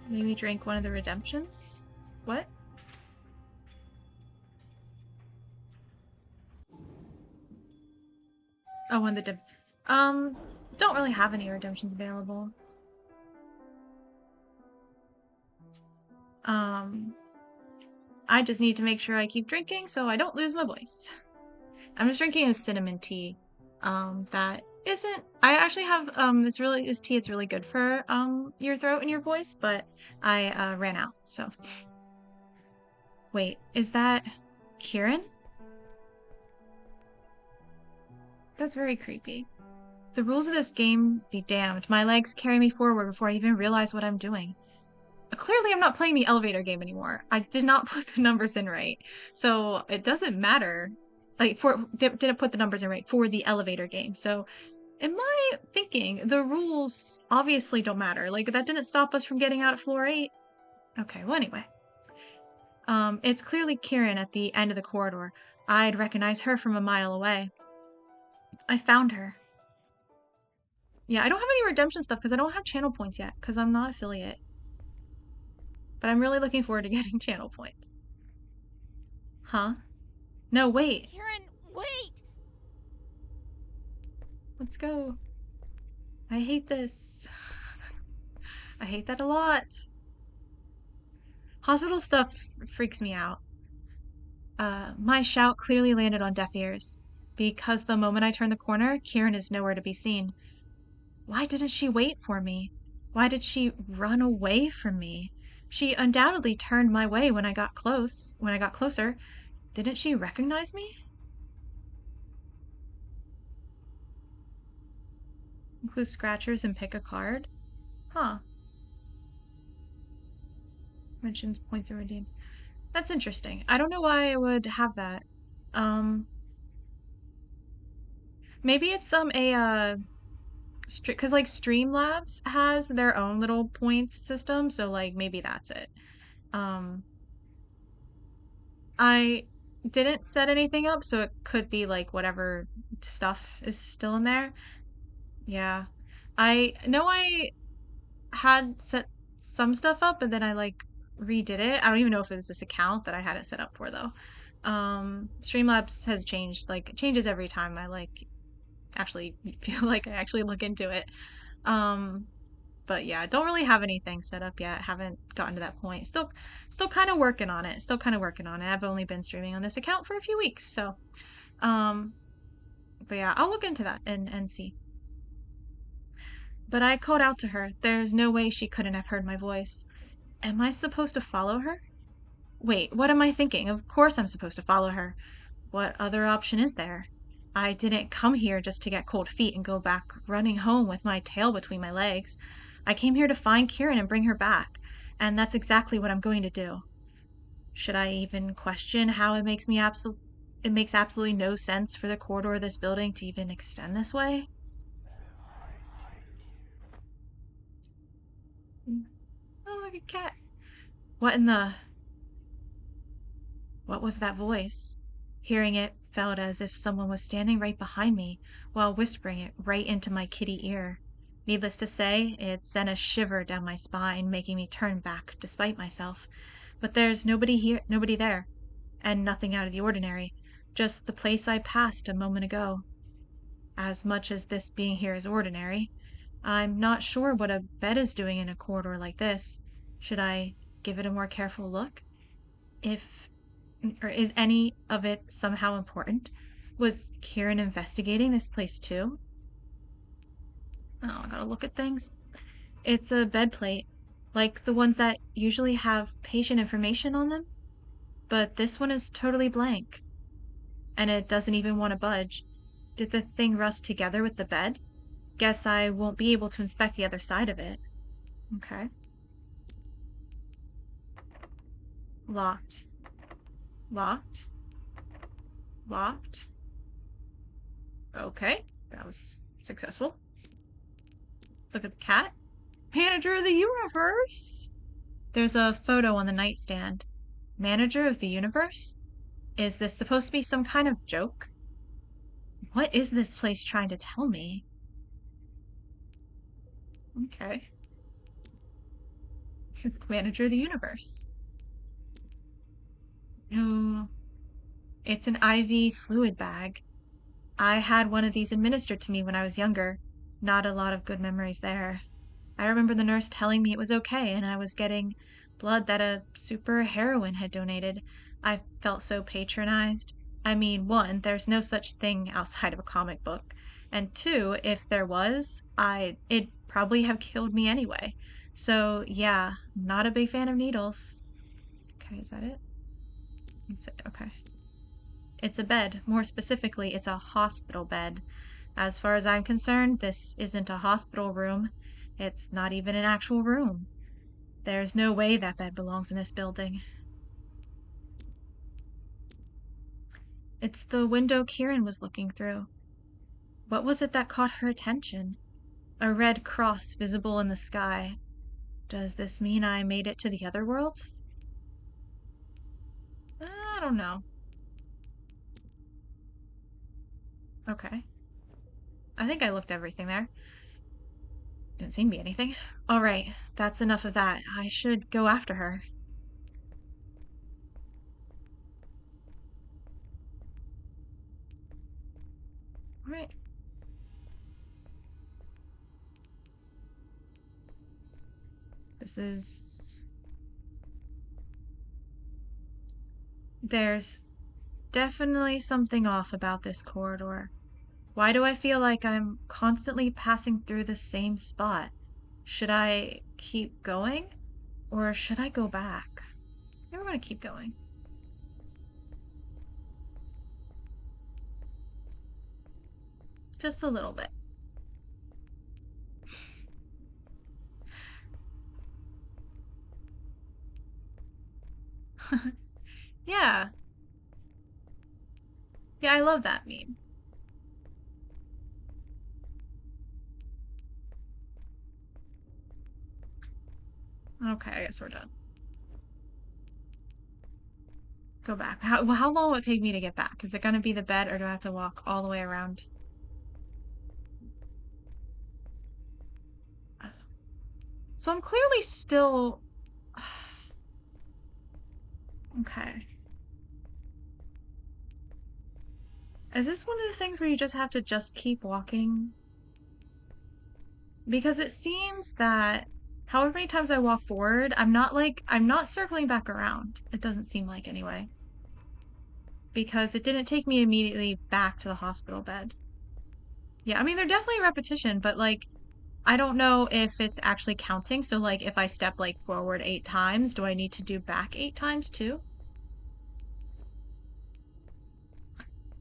Maybe drink one of the redemptions? What? Oh, one of the don't really have any redemptions available. I just need to make sure I keep drinking so I don't lose my voice. I'm just drinking a cinnamon tea. That isn't. I actually have this tea. It's really good for your throat and your voice, but I ran out. So wait, is that Kirin? That's very creepy. The rules of this game be damned. My legs carry me forward before I even realize what I'm doing. Clearly, I'm not playing the elevator game anymore. I did not put the numbers in right, so it doesn't matter. Like, didn't put the numbers in right for the elevator game. So, in my thinking, the rules obviously don't matter. Like, that didn't stop us from getting out at floor 8. Okay, well, anyway. It's clearly Kirin at the end of the corridor. I'd recognize her from a mile away. I found her. Yeah, I don't have any redemption stuff because I don't have channel points yet because I'm not affiliate. But I'm really looking forward to getting channel points. Huh? No, wait. Kirin, wait! Let's go. I hate this. I hate that a lot. Hospital stuff freaks me out. My shout clearly landed on deaf ears. Because the moment I turn the corner, Kirin is nowhere to be seen. Why didn't she wait for me? Why did she run away from me? She undoubtedly turned my way when I got closer. Didn't she recognize me? Include scratchers and pick a card? Huh. Mentions points and redeems. That's interesting. I don't know why I would have that. Maybe it's because like Streamlabs has their own little points system, so like maybe that's it. Um, I didn't set anything up, so it could be like whatever stuff is still in there. Yeah. I know I had set some stuff up, and then I like redid it. I don't even know if it was this account that I had it set up for though. Streamlabs has changed, like it changes every time I like actually feel like I actually look into it. Um, but yeah, don't really have anything set up yet. Haven't gotten to that point. Still kind of working on it. Still kind of working on it. I've only been streaming on this account for a few weeks, so um, but yeah, I'll look into that and see. But I called out to her. There's no way she couldn't have heard my voice. Am I supposed to follow her? Wait, what am I thinking? Of course I'm supposed to follow her. What other option is there? I didn't come here just to get cold feet and go back running home with my tail between my legs. I came here to find Kirin and bring her back, and that's exactly what I'm going to do. Should I even question how it makes absolutely no sense for the corridor of this building to even extend this way? Oh, look, a cat. What in the... What was that voice? Hearing it felt as if someone was standing right behind me while whispering it right into my kitty ear. Needless to say, it sent a shiver down my spine, making me turn back despite myself. But there's nobody there, and nothing out of the ordinary, just the place I passed a moment ago. As much as this being here is ordinary, I'm not sure what a bed is doing in a corridor like this. Should I give it a more careful look? If or is any of it somehow important? Was Kirin investigating this place too? Oh, I gotta look at things. It's a bed plate, like the ones that usually have patient information on them, but this one is totally blank, and it doesn't even want to budge. Did the thing rust together with the bed? Guess I won't be able to inspect the other side of it. Okay. Locked. Locked. Locked. Okay, that was successful. Let's look at the cat. Manager of the universe! There's a photo on the nightstand. Manager of the universe? Is this supposed to be some kind of joke? What is this place trying to tell me? Okay. It's the manager of the universe. Oh, it's an IV fluid bag. I had one of these administered to me when I was younger. Not a lot of good memories there. I remember the nurse telling me it was okay and I was getting blood that a super heroine had donated. I felt so patronized. I mean, one, there's no such thing outside of a comic book. And two, if there was, it'd probably have killed me anyway. So, yeah, not a big fan of needles. Okay, is that it? That's it, okay. It's a bed. More specifically, it's a hospital bed. As far as I'm concerned, this isn't a hospital room. It's not even an actual room. There's no way that bed belongs in this building. It's the window Kirin was looking through. What was it that caught her attention? A red cross visible in the sky. Does this mean I made it to the other world? I don't know. Okay. I think I looked everything there. Didn't seem to be anything. Alright, that's enough of that. I should go after her. Alright. This is... There's definitely something off about this corridor. Why do I feel like I'm constantly passing through the same spot? Should I keep going? Or should I go back? I want to keep going. Just a little bit. Yeah. Yeah, I love that meme. Okay, I guess we're done. Go back. How long will it take me to get back? Is it gonna be the bed or do I have to walk all the way around? So I'm clearly still... Okay. Is this one of the things where you just have to just keep walking? Because it seems that however many times I walk forward, I'm not circling back around. It doesn't seem like anyway. Because it didn't take me immediately back to the hospital bed. Yeah, I mean, they're definitely repetition, but like, I don't know if it's actually counting. So like, if I step like forward 8 times, do I need to do back 8 times too?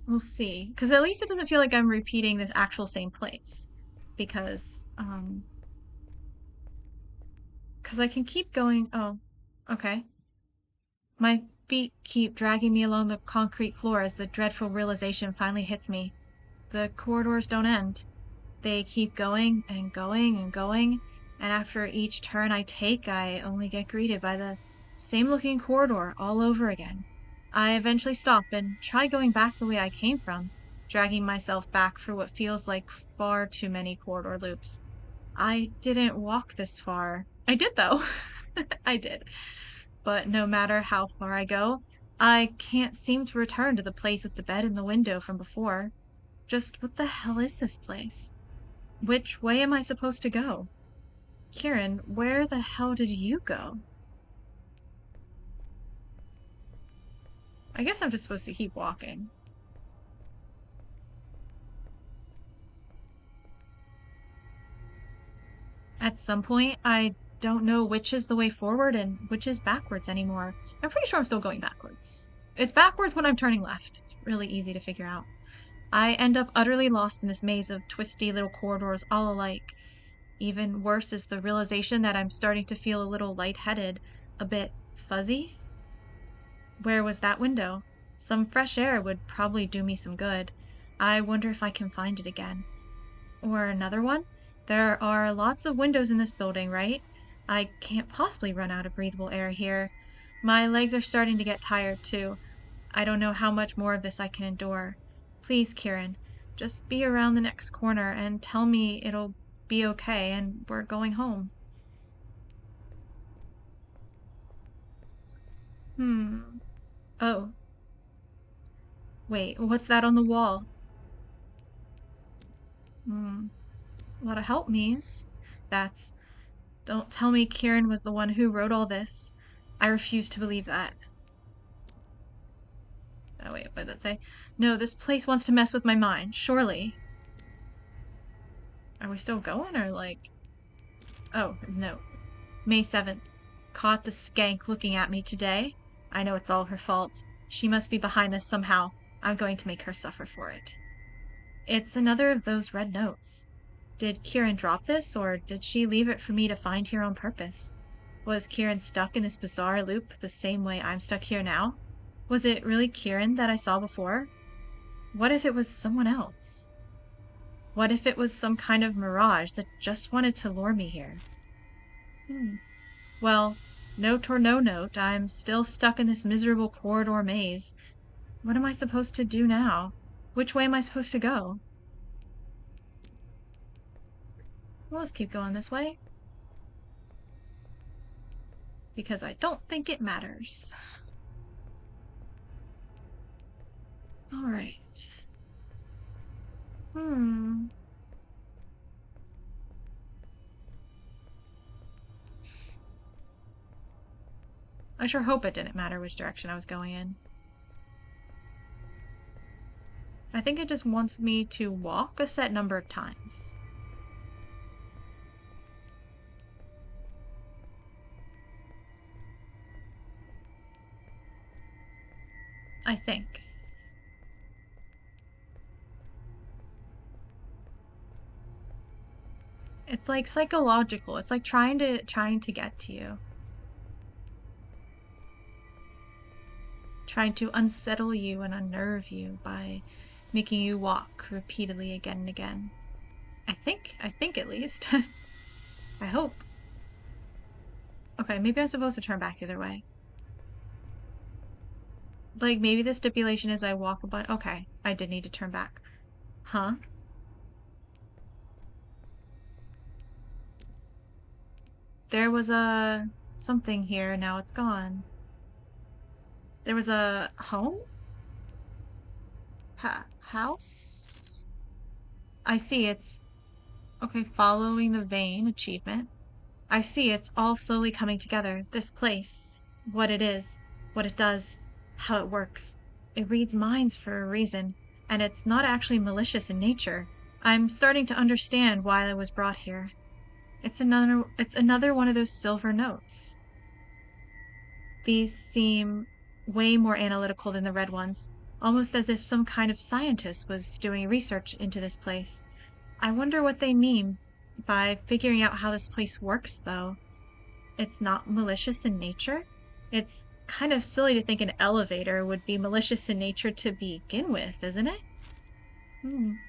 We'll see. Because at least it doesn't feel like I'm repeating this actual same place. Because I can keep going. Oh, okay. My feet keep dragging me along the concrete floor as the dreadful realization finally hits me. The corridors don't end. They keep going and going and going, and after each turn I take, I only get greeted by the same looking corridor all over again. I eventually stop and try going back the way I came from, dragging myself back for what feels like far too many corridor loops. I didn't walk this far. I did though. I did. But no matter how far I go, I can't seem to return to the place with the bed and the window from before. Just what the hell is this place? Which way am I supposed to go? Kirin, where the hell did you go? I guess I'm just supposed to keep walking. At some point, I don't know which is the way forward and which is backwards anymore. I'm pretty sure I'm still going backwards. It's backwards when I'm turning left. It's really easy to figure out. I end up utterly lost in this maze of twisty little corridors all alike. Even worse is the realization that I'm starting to feel a little lightheaded, a bit fuzzy. Where was that window? Some fresh air would probably do me some good. I wonder if I can find it again. Or another one? There are lots of windows in this building, right? I can't possibly run out of breathable air here. My legs are starting to get tired too. I don't know how much more of this I can endure. Please, Kirin, just be around the next corner and tell me it'll be okay and we're going home. Oh. Wait, what's that on the wall? A lot of help me's. That's... Don't tell me Kirin was the one who wrote all this. I refuse to believe that. Oh wait, what did that say? No, this place wants to mess with my mind, surely. Are we still going, or like... Oh, no. May 7th. Caught the skank looking at me today. I know it's all her fault. She must be behind this somehow. I'm going to make her suffer for it. It's another of those red notes. Did Kirin drop this, or did she leave it for me to find here on purpose? Was Kirin stuck in this bizarre loop the same way I'm stuck here now? Was it really Kirin that I saw before? What if it was someone else? What if it was some kind of mirage that just wanted to lure me here? Well, note or no note, I'm still stuck in this miserable corridor maze. What am I supposed to do now? Which way am I supposed to go? Well, let's keep going this way. Because I don't think it matters. Alright. I sure hope it didn't matter which direction I was going in. I think it just wants me to walk a set number of times. I think. It's like psychological. It's like trying to get to you. Trying to unsettle you and unnerve you by making you walk repeatedly again and again. I think at least. I hope. Okay, maybe I'm supposed to turn back the other way. Like, maybe the stipulation is I walk a bunch. Okay, I did need to turn back. Huh? There was a something here, now it's gone. There was a home? House? I see, it's... Okay, following the vein, achievement. I see, it's all slowly coming together. This place, what it is, what it does, how it works. It reads minds for a reason, and it's not actually malicious in nature. I'm starting to understand why I was brought here. It's another one of those silver notes. These seem way more analytical than the red ones, almost as if some kind of scientist was doing research into this place. I wonder what they mean by figuring out how this place works, though. It's not malicious in nature? It's kind of silly to think an elevator would be malicious in nature to begin with, isn't it?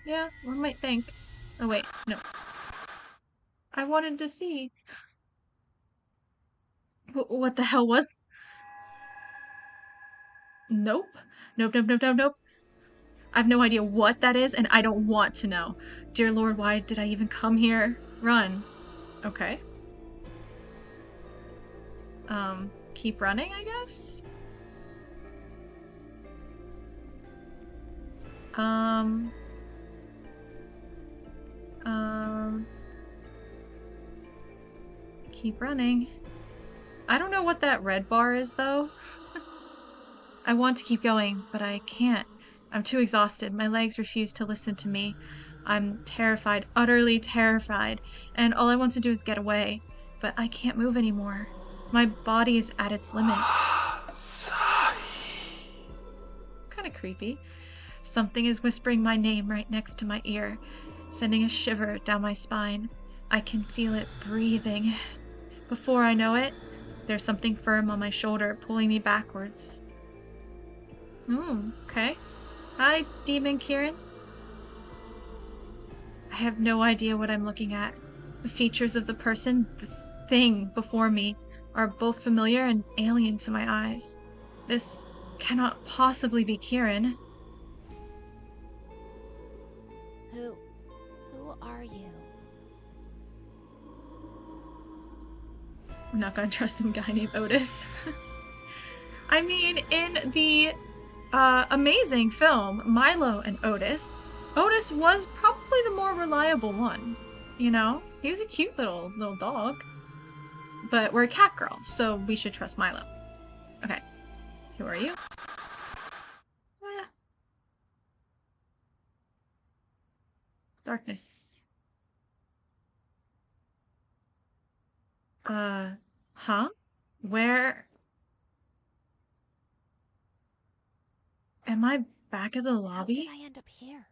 Yeah, one might think. Oh wait, no. I wanted to see. What the hell was... Nope. Nope. I have no idea what that is, and I don't want to know. Dear Lord, why did I even come here? Run. Okay. Keep running, I guess? Keep running. I don't know what that red bar is, though. I want to keep going, but I can't. I'm too exhausted. My legs refuse to listen to me. I'm terrified, utterly terrified, and all I want to do is get away. But I can't move anymore. My body is at its limit. It's kind of creepy. Something is whispering my name right next to my ear, sending a shiver down my spine. I can feel it breathing. Before I know it, there's something firm on my shoulder pulling me backwards. Okay. Hi, Demon Kirin. I have no idea what I'm looking at. The features of the person, this thing before me, are both familiar and alien to my eyes. This cannot possibly be Kirin. Who are you? I'm not gonna trust some guy named Otis. I mean, in the amazing film Milo and Otis, Otis was probably the more reliable one. You know, he was a cute little dog. But we're a cat girl, so we should trust Milo. Okay, who are you? Darkness. Huh? Where? Am I back at the lobby? How did I end up here?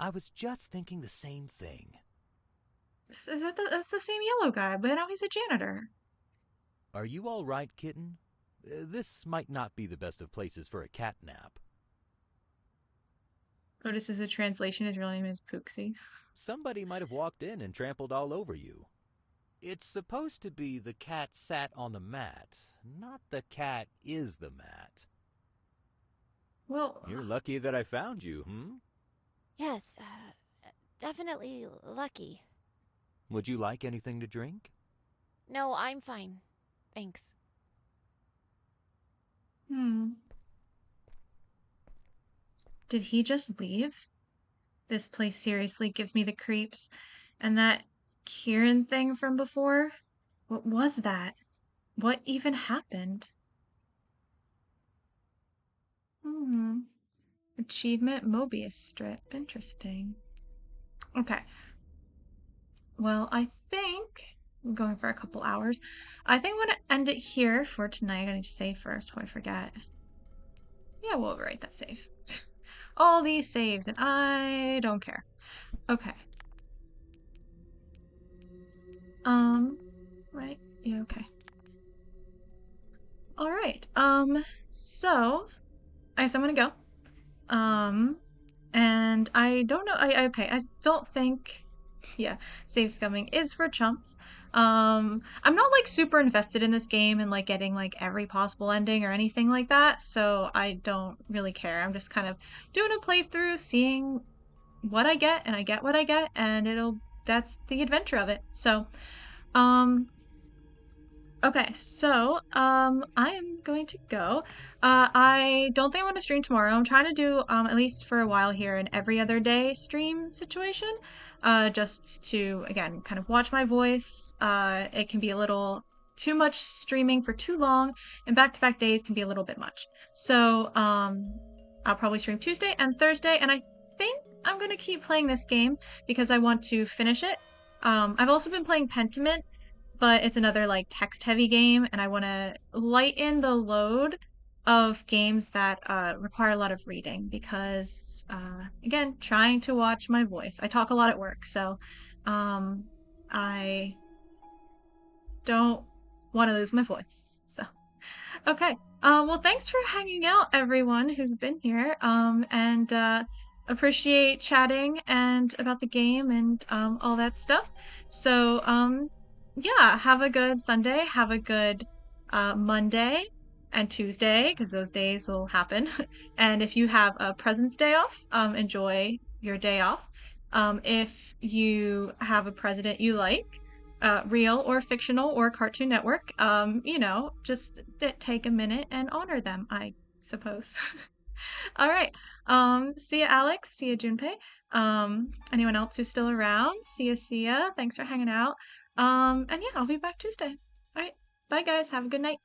I was just thinking the same thing. That's the same yellow guy, but now he's a janitor. Are you all right, kitten? This might not be the best of places for a cat nap. Otis is a translation. His real name is Pooksy. Somebody might have walked in and trampled all over you. It's supposed to be the cat sat on the mat, not the cat is the mat. Well, You're lucky that I found you, Yes, definitely lucky. Would you like anything to drink? No, I'm fine. Thanks. Did he just leave? This place seriously gives me the creeps. And that Kirin thing from before? What was that? What even happened? Achievement Mobius strip. Interesting. Okay. Well, I think I'm going for a couple hours. I think I'm going to end it here for tonight. I need to save first before I forget. Yeah, we'll overwrite that save. All these saves, and I don't care. Okay. Right? Yeah, okay. All right. So I guess I'm gonna go. And I don't know. Okay. I don't think. Yeah, save scumming is for chumps. I'm not like super invested in this game and like getting like every possible ending or anything like that, so I don't really care. I'm just kind of doing a playthrough, seeing what I get, and I get what I get, and that's the adventure of it. So, okay, so I am going to go. I don't think I'm going to stream tomorrow. I'm trying to do at least for a while here an every other day stream situation, just to again kind of watch my voice. It can be a little too much streaming for too long, and back-to-back days can be a little bit much. So I'll probably stream Tuesday and Thursday, and I think I'm going to keep playing this game because I want to finish it. I've also been playing Pentiment, but it's another like text heavy game, and I want to lighten the load of games that require a lot of reading because again, trying to watch my voice. I talk a lot at work, so I don't want to lose my voice. So okay, well, thanks for hanging out, everyone who's been here, and appreciate chatting and about the game and all that stuff. So yeah, have a good Sunday, have a good Monday and Tuesday, because those days will happen. And if you have a President's Day off, enjoy your day off. If you have a president you like, real or fictional or Cartoon Network, just take a minute and honor them, I suppose. All right. See ya, Alex. See ya, Junpei. Anyone else who's still around? See ya. Thanks for hanging out. And yeah, I'll be back Tuesday. All right. Bye, guys. Have a good night.